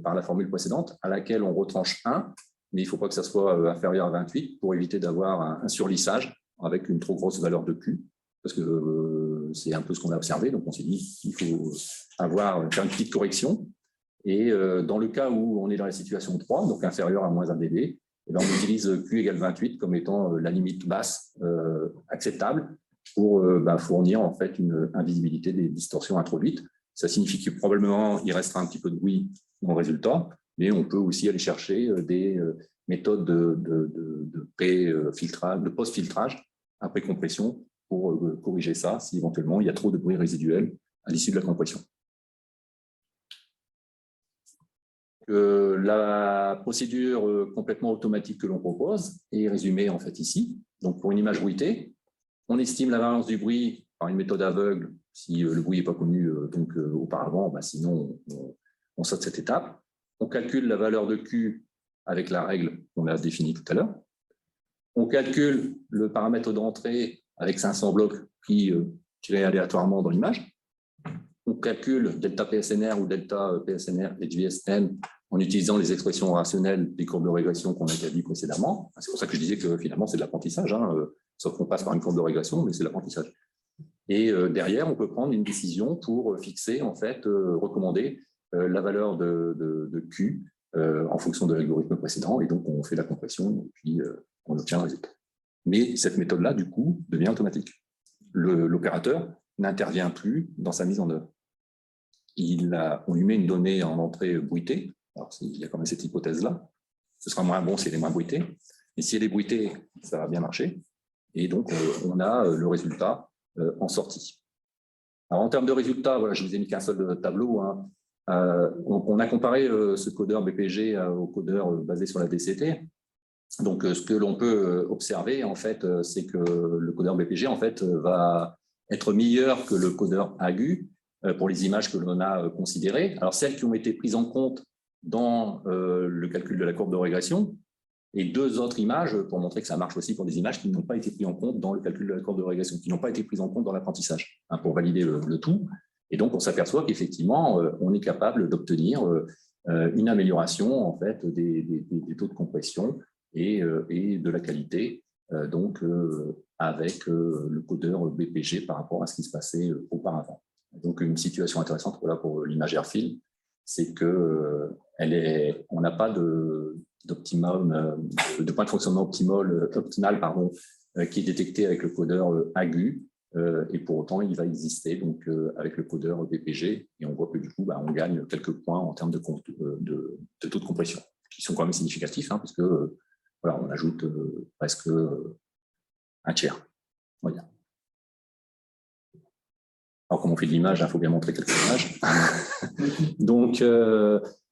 par la formule précédente, à laquelle on retranche 1, mais il ne faut pas que ça soit inférieur à 28 pour éviter d'avoir un surlissage avec une trop grosse valeur de Q, parce que c'est un peu ce qu'on a observé. Donc on s'est dit qu'il faut faire une petite correction. Et dans le cas où on est dans la situation 3, donc inférieur à moins 1 dB, on utilise Q égale 28 comme étant la limite basse acceptable pour fournir en fait une invisibilité des distorsions introduites. Ça signifie que probablement il restera un petit peu de bruit dans le résultat, mais on peut aussi aller chercher des méthodes de pré-filtrage, de post-filtrage après compression pour corriger ça si éventuellement il y a trop de bruit résiduel à l'issue de la compression. La procédure complètement automatique que l'on propose est résumée en fait ici. Donc, pour une image bruitée, on estime la variance du bruit par une méthode aveugle si le bruit n'est pas connu auparavant, sinon on saute cette étape. On calcule la valeur de Q avec la règle qu'on a définie tout à l'heure. On calcule le paramètre d'entrée avec 500 blocs tirés aléatoirement dans l'image. On calcule delta PSNR ou delta PSNR et HVSN en utilisant les expressions rationnelles des courbes de régression qu'on a établies précédemment. C'est pour ça que je disais que finalement, c'est de l'apprentissage, sauf qu'on passe par une courbe de régression, mais c'est de l'apprentissage. Et derrière, on peut prendre une décision pour fixer, en fait, recommander la valeur de Q en fonction de l'algorithme précédent, et donc on fait la compression, et puis on obtient le résultat. Mais cette méthode-là, du coup, devient automatique. L'opérateur n'intervient plus dans sa mise en œuvre. On lui met une donnée en entrée bruitée. Alors, il y a quand même cette hypothèse-là. Ce sera moins bon si elle est moins bruitée. Et si elle est bruitée, ça va bien marcher. Et donc, on a le résultat en sortie. Alors, en termes de résultats, voilà, je ne vous ai mis qu'un seul tableau. On a comparé ce codeur BPG au codeur basé sur la DCT. Donc, ce que l'on peut observer, en fait, c'est que le codeur BPG, en fait, va être meilleur que le codeur AGU pour les images que l'on a considérées. Alors, celles qui ont été prises en compte dans le calcul de la courbe de régression, et deux autres images pour montrer que ça marche aussi pour des images qui n'ont pas été prises en compte dans le calcul de la courbe de régression, qui n'ont pas été prises en compte dans l'apprentissage, pour valider le tout. Et donc, on s'aperçoit qu'effectivement, on est capable d'obtenir une amélioration en fait, des taux de compression et de la qualité, avec le codeur BPG par rapport à ce qui se passait auparavant. Donc, une situation intéressante voilà, pour l'image Airfield, c'est qu'on n'a pas de point de fonctionnement optimal qui est détecté avec le codeur AGU, et pour autant, il va exister donc, avec le codeur BPG, et on voit que du coup, on gagne quelques points en termes de taux de compression, qui sont quand même significatifs, puisque voilà, on ajoute presque un tiers. Voilà. Alors, comme on fait de l'image, il faut bien montrer quelques images. Donc,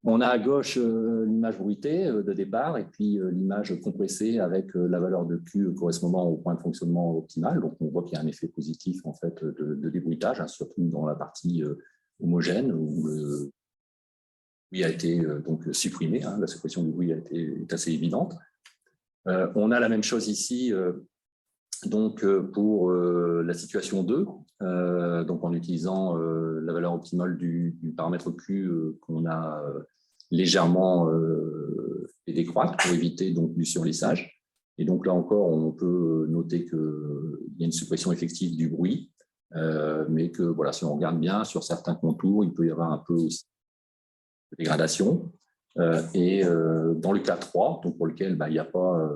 on a à gauche l'image bruitée de départ et puis l'image compressée avec la valeur de Q correspondant au point de fonctionnement optimal. Donc, on voit qu'il y a un effet positif en fait, de débruitage, surtout dans la partie homogène où le bruit a été donc, supprimé. La suppression du bruit est assez évidente. On a la même chose ici. Donc, pour la situation 2, donc en utilisant la valeur optimale du paramètre Q qu'on a légèrement fait décroître pour éviter donc, du surlissage. Et donc là encore, on peut noter qu'il y a une suppression effective du bruit, mais que voilà, si on regarde bien sur certains contours, il peut y avoir un peu aussi de dégradation. Et dans le cas 3, donc pour lequel il n'y a pas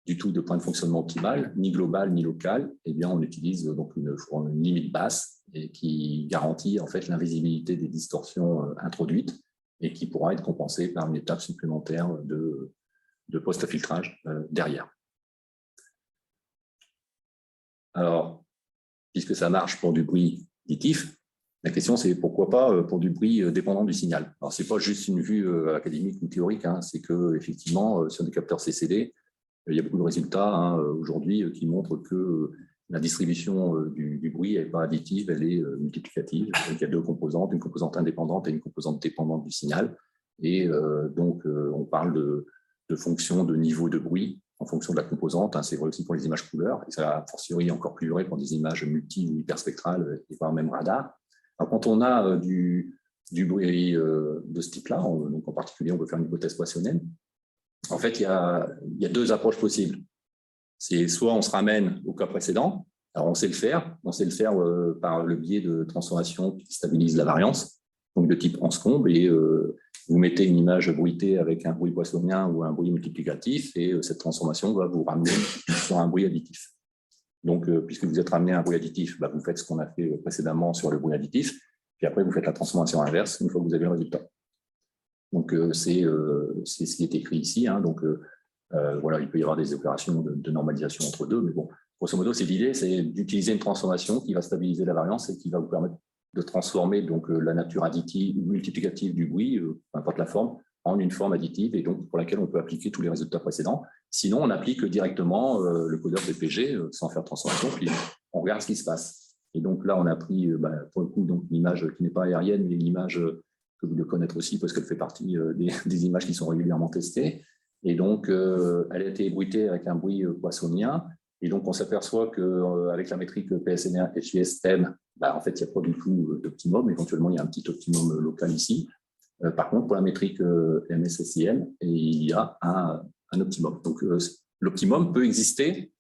du tout de point de fonctionnement optimal, ni global ni local, eh bien on utilise donc une limite basse et qui garantit en fait l'invisibilité des distorsions introduites et qui pourra être compensée par une étape supplémentaire de post-filtrage derrière. Alors, puisque ça marche pour du bruit additif, la question c'est pourquoi pas pour du bruit dépendant du signal. Alors c'est pas juste une vue académique ou théorique, c'est que effectivement sur des capteurs CCD, il y a beaucoup de résultats aujourd'hui qui montrent que la distribution du bruit n'est pas additive, elle est multiplicative. Donc, il y a deux composantes, une composante indépendante et une composante dépendante du signal. Et donc, on parle de fonction de niveau de bruit en fonction de la composante. C'est vrai aussi pour les images couleurs, et ça a fortiori encore plus vrai pour des images multi- ou hyperspectrales et voire même radar. Alors, quand on a du bruit de ce type-là, donc en particulier, on peut faire une hypothèse poissonnienne. En fait, il y a deux approches possibles. C'est soit on se ramène au cas précédent, alors on sait le faire par le biais de transformation qui stabilise la variance, donc de type Anscombe, et vous mettez une image bruitée avec un bruit poissonien ou un bruit multiplicatif, et cette transformation va vous ramener sur un bruit additif. Donc, puisque vous êtes ramené à un bruit additif, vous faites ce qu'on a fait précédemment sur le bruit additif, puis après vous faites la transformation inverse une fois que vous avez le résultat. Donc, c'est ce qui est écrit ici. Donc, voilà, il peut y avoir des opérations de normalisation entre deux, mais bon, grosso modo, l'idée, c'est d'utiliser une transformation qui va stabiliser la variance et qui va vous permettre de transformer donc, la nature additive ou multiplicative du bruit, peu importe la forme, en une forme additive et donc pour laquelle on peut appliquer tous les résultats précédents. Sinon, on applique directement le codeur BPG sans faire de transformation, puis on regarde ce qui se passe. Et donc là, on a pris, pour le coup, donc, une image qui n'est pas aérienne, mais une image que vous devez connaître aussi parce qu'elle fait partie des images qui sont régulièrement testées. Et donc, elle a été bruitée avec un bruit poissonien. Et donc, on s'aperçoit qu'avec la métrique PSNR HVS-M, en fait, il n'y a pas du tout d'optimum. Éventuellement, il y a un petit optimum local ici. Par contre, pour la métrique MSSIM, il y a un optimum. Donc, l'optimum peut exister,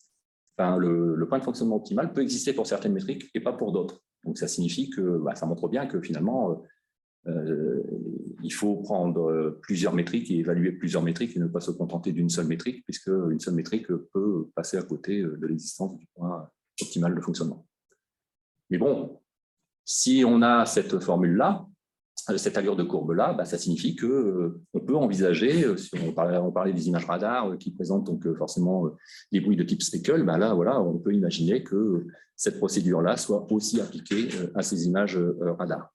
le point de fonctionnement optimal peut exister pour certaines métriques et pas pour d'autres. Donc, ça signifie que ça montre bien que finalement, il faut prendre plusieurs métriques et évaluer plusieurs métriques et ne pas se contenter d'une seule métrique, puisque une seule métrique peut passer à côté de l'existence du point optimal de fonctionnement. Mais bon, si on a cette formule-là, cette allure de courbe-là, ça signifie qu'on peut envisager, si on parlait des images radar qui présentent donc forcément des bruits de type speckle, là, voilà, on peut imaginer que cette procédure-là soit aussi appliquée à ces images radar.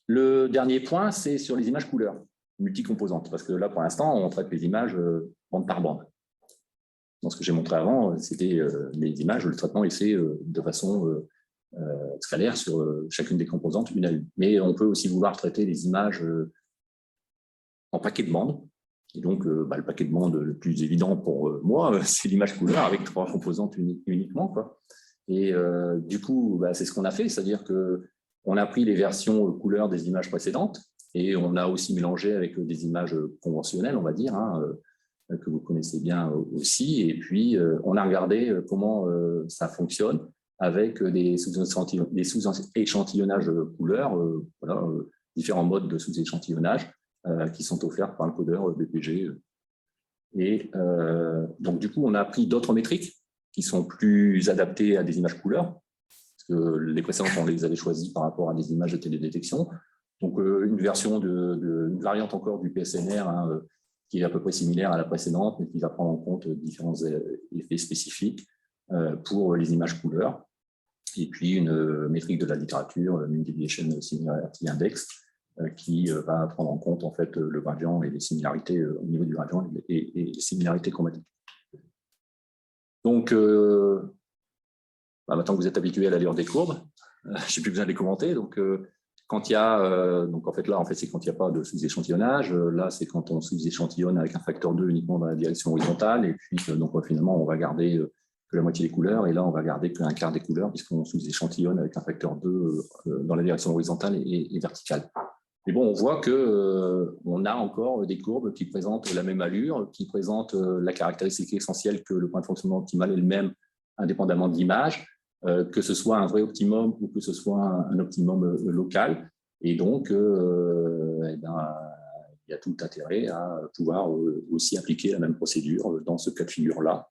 Le dernier point, c'est sur les images couleurs multicomposantes, parce que là, pour l'instant, on traite les images bande par bande. Dans ce que j'ai montré avant, c'était les images, le traitement est fait de façon scalaire sur chacune des composantes, une à une. Mais on peut aussi vouloir traiter les images en paquet de bandes. Et donc, le paquet de bandes le plus évident pour moi, c'est l'image couleur avec 3 composantes uniquement, quoi. Et du coup, c'est ce qu'on a fait, c'est-à-dire qu'on a pris les versions couleurs des images précédentes et on a aussi mélangé avec des images conventionnelles, on va dire, que vous connaissez bien aussi. Et puis, on a regardé comment ça fonctionne avec des sous-échantillonnages couleurs, différents modes de sous-échantillonnage qui sont offerts par le codeur BPG. Et donc, du coup, on a pris d'autres métriques qui sont plus adaptées à des images couleurs, parce que les précédentes, on les avait choisies par rapport à des images de télédétection. Donc, une variante encore du PSNR, qui est à peu près similaire à la précédente, mais qui va prendre en compte différents effets spécifiques pour les images couleurs. Et puis, une métrique de la littérature, Mean Deviation Similarity Index, qui va prendre en compte en fait le gradient et les similarités au niveau du gradient et les similarités chromatiques. Donc, maintenant que vous êtes habitué à l'allure des courbes, je n'ai plus besoin de les commenter. Donc, quand il y a, donc en fait là, c'est quand il n'y a pas de sous-échantillonnage. Là, c'est quand on sous-échantillonne avec un facteur 2 uniquement dans la direction horizontale. Et puis, donc finalement, on va garder que la moitié des couleurs. Et là, on va garder qu'un quart des couleurs puisqu'on sous-échantillonne avec un facteur 2 dans la direction horizontale et verticale. Mais bon, on voit qu'on a encore des courbes qui présentent la même allure, qui présentent la caractéristique essentielle que le point de fonctionnement optimal est le même, indépendamment de l'image, que ce soit un vrai optimum ou que ce soit un optimum local. Et donc, il y a tout intérêt à pouvoir aussi appliquer la même procédure dans ce cas de figure-là.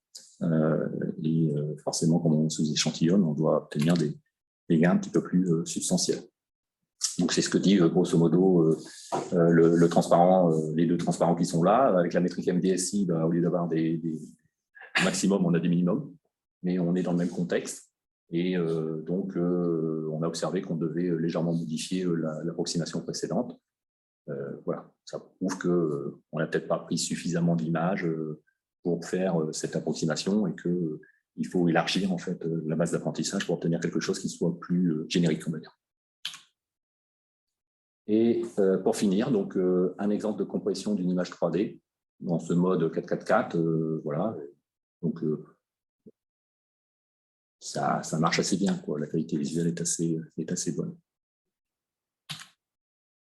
Et forcément, quand on sous-échantillonne, on doit obtenir des gains un petit peu plus substantiels. Donc, c'est ce que dit grosso modo le transparent, les deux transparents qui sont là. Avec la métrique MDSI, au lieu d'avoir des maximums, on a des minimums, mais on est dans le même contexte. Et donc, on a observé qu'on devait légèrement modifier l'approximation précédente. Voilà, ça prouve qu'on n'a peut-être pas pris suffisamment d'images pour faire cette approximation et qu'il faut élargir en fait, la base d'apprentissage pour obtenir quelque chose qui soit plus générique, on va dire. Et pour finir, donc, un exemple de compression d'une image 3D dans ce mode 4-4-4. Voilà. Donc, ça marche assez bien, quoi. La qualité visuelle est assez bonne.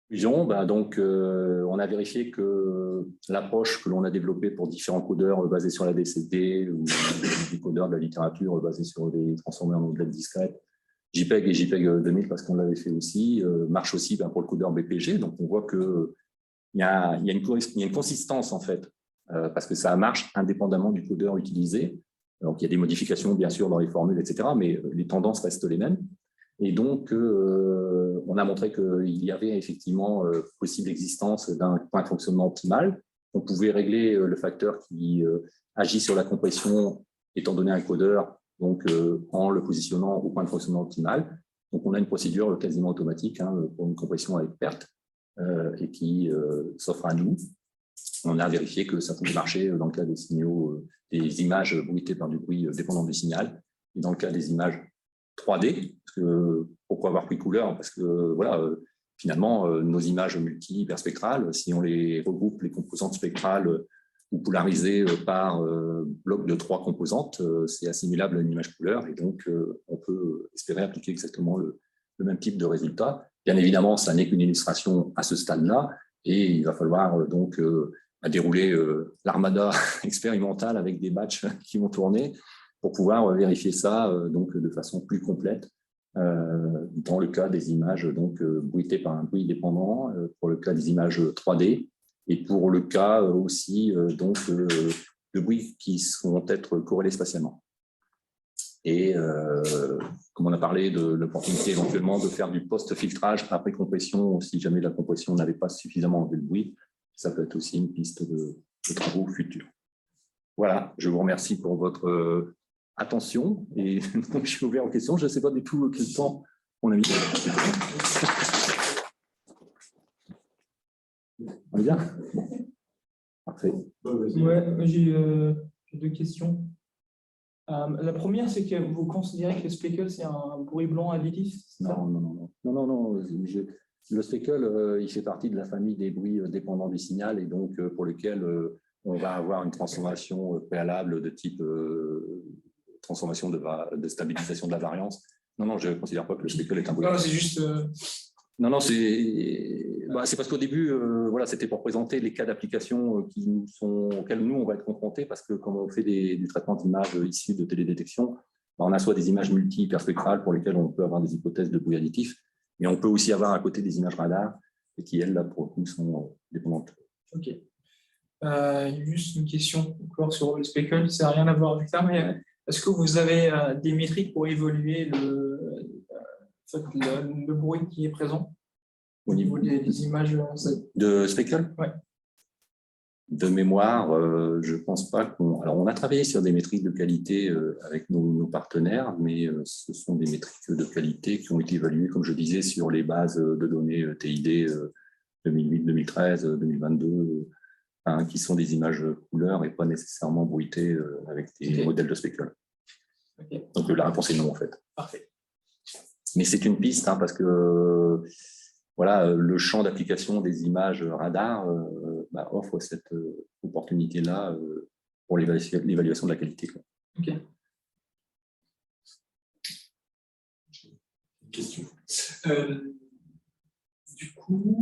Conclusion, donc, on a vérifié que l'approche que l'on a développée pour différents codeurs basés sur la DCD ou des codeurs de la littérature basés sur des transformeurs en ondettes discrètes, JPEG et JPEG 2000 parce qu'on l'avait fait aussi, marche aussi pour le codeur BPG. Donc, on voit qu'il y a une consistance, en fait, parce que ça marche indépendamment du codeur utilisé. Donc, il y a des modifications, bien sûr, dans les formules, etc., mais les tendances restent les mêmes. Et donc, on a montré qu'il y avait effectivement possible existence d'un point de fonctionnement optimal. On pouvait régler le facteur qui agit sur la compression, étant donné un codeur, donc en le positionnant au point de fonctionnement optimal. Donc, on a une procédure quasiment automatique pour une compression avec perte. et qui s'offre à nous. On a vérifié que ça pouvait marcher dans le cas des signaux, des images bruitées par du bruit dépendant du signal, et dans le cas des images 3D. Parce que, pourquoi avoir pris couleur? Parce que voilà, finalement, nos images multi-hyperspectrales, si on les regroupe, les composantes spectrales ou polarisées par bloc de 3 composantes, c'est assimilable à une image couleur, et donc on peut espérer appliquer exactement le même type de résultat. Bien évidemment, ça n'est qu'une illustration à ce stade-là, et il va falloir donc dérouler l'armada expérimentale avec des batchs qui vont tourner pour pouvoir vérifier ça donc de façon plus complète dans le cas des images donc bruitées par un bruit dépendant, pour le cas des images 3D, et pour le cas aussi donc de bruits qui vont être corrélés spatialement. Et comme on a parlé de l'opportunité éventuellement de faire du post-filtrage après compression, si jamais la compression n'avait pas suffisamment enlevé le bruit, ça peut être aussi une piste de travaux futurs. Voilà, je vous remercie pour votre attention, et donc je suis ouvert aux questions. Je ne sais pas du tout quel temps on a mis. On est bien? Parfait. Ouais, j'ai 2 questions. La première, c'est que vous considérez que le speckle, c'est un bruit blanc additif? Non. Le speckle, il fait partie de la famille des bruits dépendants du signal, et donc pour lesquels on va avoir une transformation préalable de type transformation de stabilisation de la variance. Non, je ne considère pas que le speckle est un bruit. Non, c'est juste... Non, c'est parce qu'au début, voilà, c'était pour présenter les cas d'application auxquels nous, on va être confrontés, parce que quand on fait du traitement d'images issues de télédétection, on a soit des images multi-hyperspectrales pour lesquelles on peut avoir des hypothèses de bruit additif, mais on peut aussi avoir à côté des images radar, et qui, elles, là, pour le coup, sont dépendantes. OK. Juste une question encore sur le speckle, ça n'a rien à voir avec ça, mais est-ce que vous avez des métriques pour évaluer le bruit qui est présent au niveau des images de speckle? Ouais. De mémoire, je ne pense pas qu'on... Alors, on a travaillé sur des métriques de qualité avec nos partenaires, mais ce sont des métriques de qualité qui ont été évaluées, comme je disais, sur les bases de données TID 2008, 2013, 2022, qui sont des images couleurs et pas nécessairement bruitées avec des modèles de speckle. Okay. Donc, la réponse est non, en fait. Parfait. Mais c'est une piste, parce que voilà, le champ d'application des images radar offre cette opportunité-là pour l'évaluation de la qualité. OK. Une question. Du coup,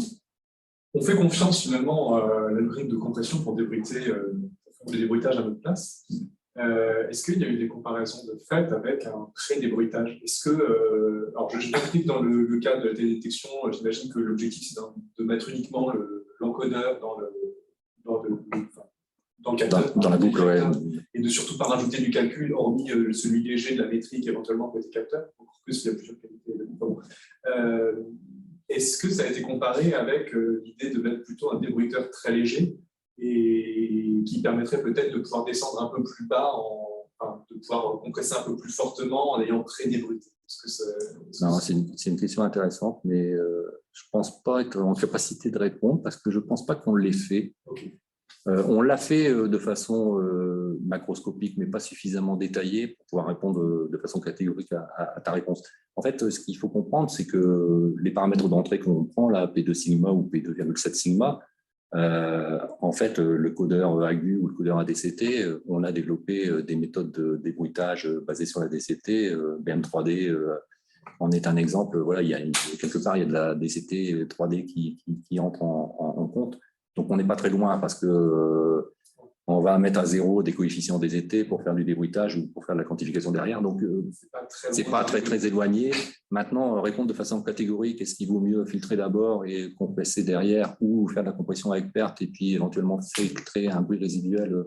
on fait confiance finalement à l'algorithme de compression pour débruiter, le débruitage à notre place. Est-ce qu'il y a eu des comparaisons de fait avec un pré-débruitage? Est-ce que, alors je compris que dans le cas de la télédétection, j'imagine que l'objectif c'est de mettre uniquement l'encodeur dans le capteur, dans la boucle, ouais. Et de surtout pas rajouter du calcul, hormis celui léger de la métrique éventuellement côté capteur, encore plus il y a plusieurs qualités. Est-ce que ça a été comparé avec l'idée de mettre plutôt un débruiteur très léger et qui permettrait peut-être de pouvoir descendre un peu plus bas, de pouvoir compresser un peu plus fortement en ayant pré-débruité? C'est une question intéressante, mais je ne pense pas être en capacité de répondre, parce que je ne pense pas qu'on l'ait fait. Okay. On l'a fait de façon macroscopique, mais pas suffisamment détaillée pour pouvoir répondre de façon catégorique à ta réponse. En fait, ce qu'il faut comprendre, c'est que les paramètres d'entrée qu'on prend, là, P2 sigma ou P2,7 sigma, en fait, le codeur AGU ou le codeur ADCT, on a développé des méthodes de débruitage basées sur la DCT. BM3D en est un exemple. Voilà, quelque part, il y a de la DCT 3D qui entre en compte. Donc, on n'est pas très loin, parce que on va mettre à 0 des coefficients DCT pour faire du débruitage ou pour faire de la quantification derrière. Donc, c'est pas très éloigné. Maintenant, répondre de façon catégorique, est-ce qu'il vaut mieux filtrer d'abord et compresser derrière, ou faire de la compression avec perte et puis éventuellement filtrer un bruit résiduel?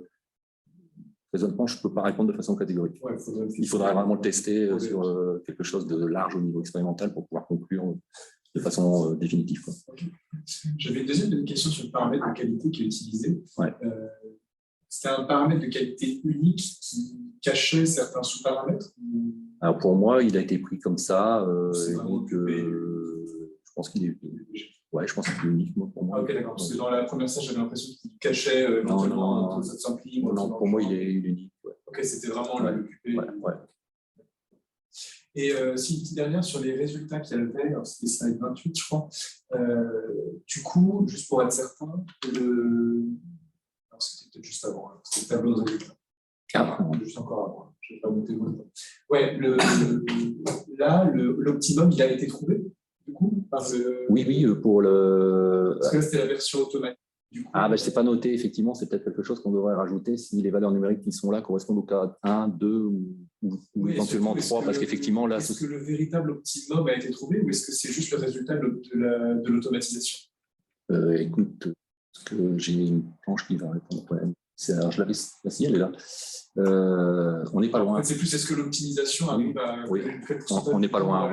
Raisonnement, je ne peux pas répondre de façon catégorique. Ouais, il faudrait vraiment le tester sur quelque chose de large au niveau expérimental pour pouvoir conclure de façon définitive. Okay. J'avais une deuxième question sur le paramètre de qualité qui est utilisé. Ouais. C'était un paramètre de qualité unique qui cachait certains sous-paramètres? Alors pour moi, il a été pris comme ça. Donc, je pense qu'il est. Ouais, je pense que c'est unique moi, pour moi. Ah, ok, d'accord. Parce que dans la première séance, j'avais l'impression qu'il cachait Non, éventuellement non, cette sampling. non, pour moi, il est unique. Ouais. Ok, c'était vraiment Ouais, le QP. ouais. Et si une petite dernière sur les résultats qu'il y avait, alors c'était slide 28, je crois. Du coup, juste pour être certain, alors c'était peut-être juste avant, hein, c'était le tableau de résultats. Juste encore avant, je ne vais pas noter le mot. Ouais, là, l'optimum, il a été trouvé, du coup, par le... Oui, pour le... Parce que là, c'était la version automatique. Du coup, je ne sais pas noté, effectivement, c'est peut-être quelque chose qu'on devrait rajouter si les valeurs numériques qui sont là correspondent au cas 1, 2 ou oui, éventuellement surtout, 3, parce qu'effectivement, là... Est-ce que le véritable optimum a été trouvé ou est-ce que c'est juste le résultat de l'automatisation? Écoute, parce que j'ai une planche qui va répondre au problème. Alors, je l'avais, si elle est là. On n'est pas loin. En fait, c'est plus, est-ce que l'optimisation arrive à... Oui, on n'est pas loin.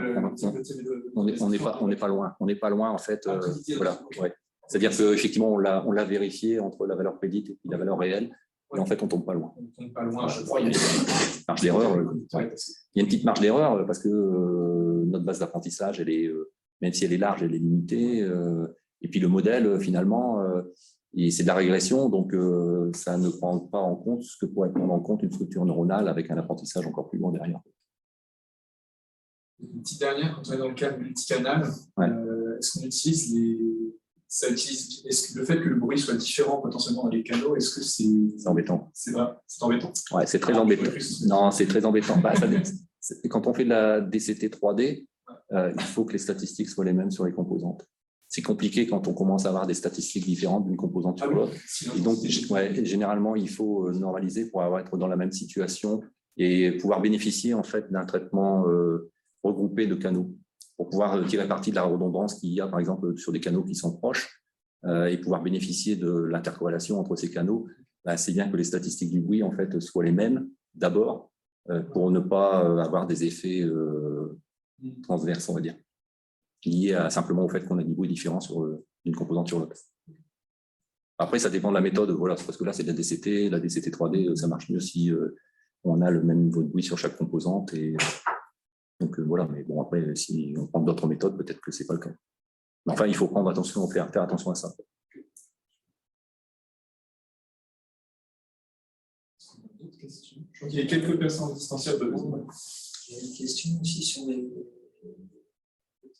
On n'est pas loin. On n'est pas loin, en fait. Voilà, ouais. C'est-à-dire qu'effectivement, on l'a vérifié entre la valeur prédite et la valeur réelle. Et en fait, on ne tombe pas loin. On ne tombe pas loin, je crois. Il y a une marge d'erreur. Il y a une petite marge d'erreur parce que notre base d'apprentissage, elle est, même si elle est large, elle est limitée. Et puis le modèle, finalement, c'est de la régression, donc ça ne prend pas en compte ce que pourrait prendre en compte une structure neuronale avec un apprentissage encore plus long derrière. Une petite dernière, quand on est dans le cadre multicanal, est-ce qu'on utilise le fait que le bruit soit différent potentiellement dans les canaux, est-ce que c'est embêtant? C'est vrai, c'est embêtant. Ouais, c'est très embêtant. Non, c'est très embêtant. Quand on fait de la DCT 3D, il faut que les statistiques soient les mêmes sur les composantes. C'est compliqué quand on commence à avoir des statistiques différentes d'une composante sur l'autre. Et donc, généralement, il faut normaliser pour être dans la même situation et pouvoir bénéficier en fait d'un traitement regroupé de canaux pour pouvoir tirer parti de la redondance qu'il y a, par exemple, sur des canaux qui sont proches et pouvoir bénéficier de l'intercorrélation entre ces canaux. C'est bien que les statistiques du bruit en fait soient les mêmes d'abord pour ne pas avoir des effets transverses, on va dire, liés simplement au fait qu'on a des bruits différents d'une composante sur l'autre. Après, ça dépend de la méthode, voilà, parce que là, c'est de la DCT 3D, ça marche mieux si on a le même niveau de bruit sur chaque composante. Et donc voilà, mais bon, après, si on prend d'autres méthodes, peut-être que ce n'est pas le cas. Mais enfin, il faut faire attention à ça. D'autres questions? Je crois qu'il y a quelques personnes en distanciel de besoin. J'ai une question aussi sur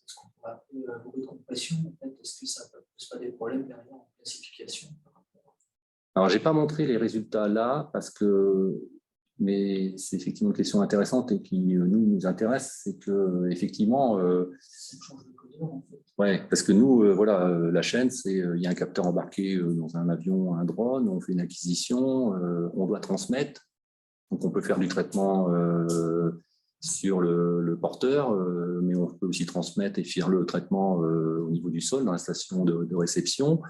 ce qu'on pourrait appeler bruit de compression. En fait, est-ce que ça ne pose pas des problèmes derrière en classification? Alors, je n'ai pas montré les résultats là, mais c'est effectivement une question intéressante et qui nous intéresse, c'est que effectivement, parce que nous, la chaîne, il y a un capteur embarqué dans un avion, un drone, on fait une acquisition, on doit transmettre, donc on peut faire du traitement sur le porteur, mais on peut aussi transmettre et faire le traitement au niveau du sol dans la station de réception.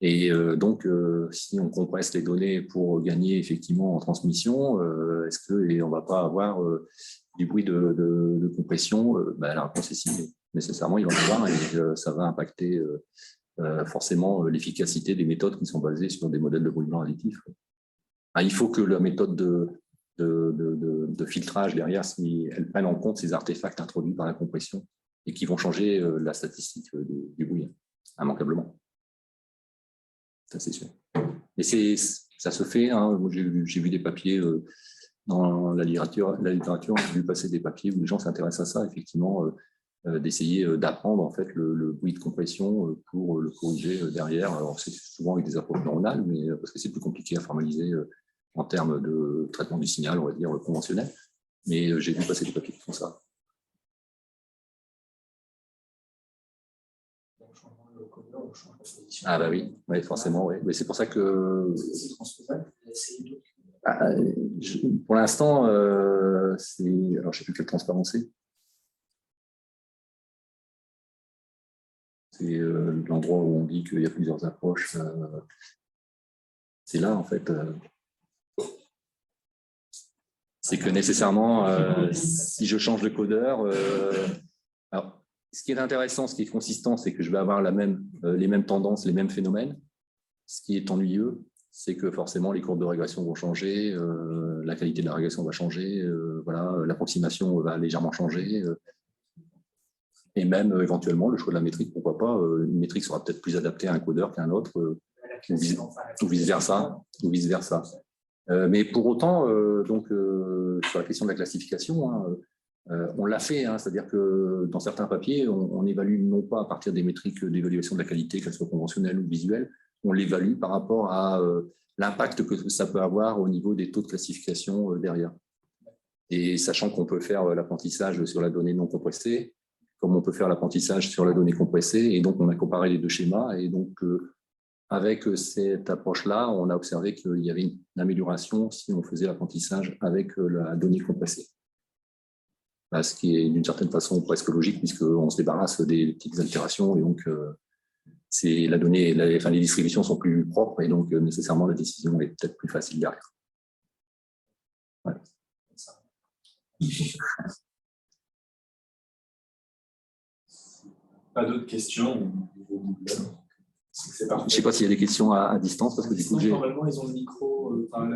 Et donc, si on compresse les données pour gagner effectivement en transmission, est-ce qu'on ne va pas avoir du bruit de compression? La réponse est si, nécessairement, il va y avoir et ça va impacter forcément l'efficacité des méthodes qui sont basées sur des modèles de bruit blanc additif. Il faut que la méthode de filtrage derrière, si elle prenne en compte ces artefacts introduits par la compression et qui vont changer la statistique du bruit, immanquablement. Ça, c'est sûr. Et ça se fait. J'ai vu des papiers dans la littérature, j'ai vu passer des papiers où les gens s'intéressent à ça, effectivement, d'essayer d'apprendre en fait le bruit de compression pour le corriger derrière. Alors, c'est souvent avec des approches neuronales, mais parce que c'est plus compliqué à formaliser en termes de traitement du signal, on va dire conventionnel. Mais j'ai vu passer des papiers qui font ça. Ah bah oui, forcément, oui. Mais c'est pour ça que pour l'instant, alors je ne sais plus quelle transparence c'est. C'est l'endroit où on dit qu'il y a plusieurs approches. C'est là, en fait. C'est que nécessairement, si je change de codeur, alors, ce qui est intéressant, ce qui est consistant, c'est que je vais avoir les mêmes tendances, les mêmes phénomènes. Ce qui est ennuyeux, c'est que forcément, les courbes de régression vont changer, la qualité de la régression va changer, l'approximation va légèrement changer. Et même éventuellement, le choix de la métrique, pourquoi pas, une métrique sera peut-être plus adaptée à un codeur qu'à un autre, ou vice-versa. Mais pour autant, sur la question de la classification, hein, on l'a fait, hein, c'est-à-dire que dans certains papiers, on évalue non pas à partir des métriques d'évaluation de la qualité, qu'elles soient conventionnelles ou visuelles, on l'évalue par rapport à l'impact que ça peut avoir au niveau des taux de classification derrière. Et sachant qu'on peut faire l'apprentissage sur la donnée non compressée, comme on peut faire l'apprentissage sur la donnée compressée, et donc on a comparé les deux schémas, et donc avec cette approche-là, on a observé qu'il y avait une amélioration si on faisait l'apprentissage avec la donnée compressée. Ce qui est d'une certaine façon presque logique, puisqu'on se débarrasse des petites altérations, et donc la donnée, les distributions sont plus propres, et donc nécessairement la décision est peut-être plus facile derrière. Ouais. Pas d'autres questions? Je ne sais pas s'il y a des questions à distance, parce que du coup, normalement, ils ont le micro, le programme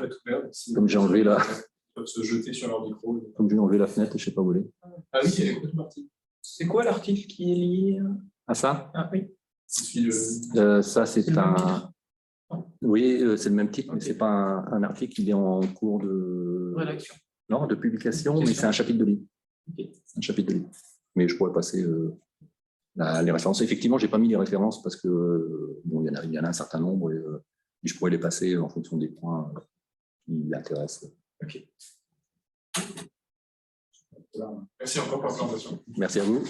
est ouvert. Comme j'ai enlevé la... Ils peuvent se jeter sur leur micro. Comme j'ai enlevé la fenêtre, je ne sais pas où elle est. Ah oui, il y a les partie. C'est quoi l'article qui est lié à ça? Ah oui. Ça, c'est un... Oui, c'est le même titre, mais ce n'est pas un article qui est en cours de... Rédaction. Non, de publication, mais c'est un chapitre de livre. Okay. Un chapitre de livre. Mais je pourrais passer les références. Effectivement, je n'ai pas mis les références parce que bon, il y en a un certain nombre et je pourrais les passer en fonction des points qui l'intéressent. Ok. Merci encore pour la présentation. Merci à vous.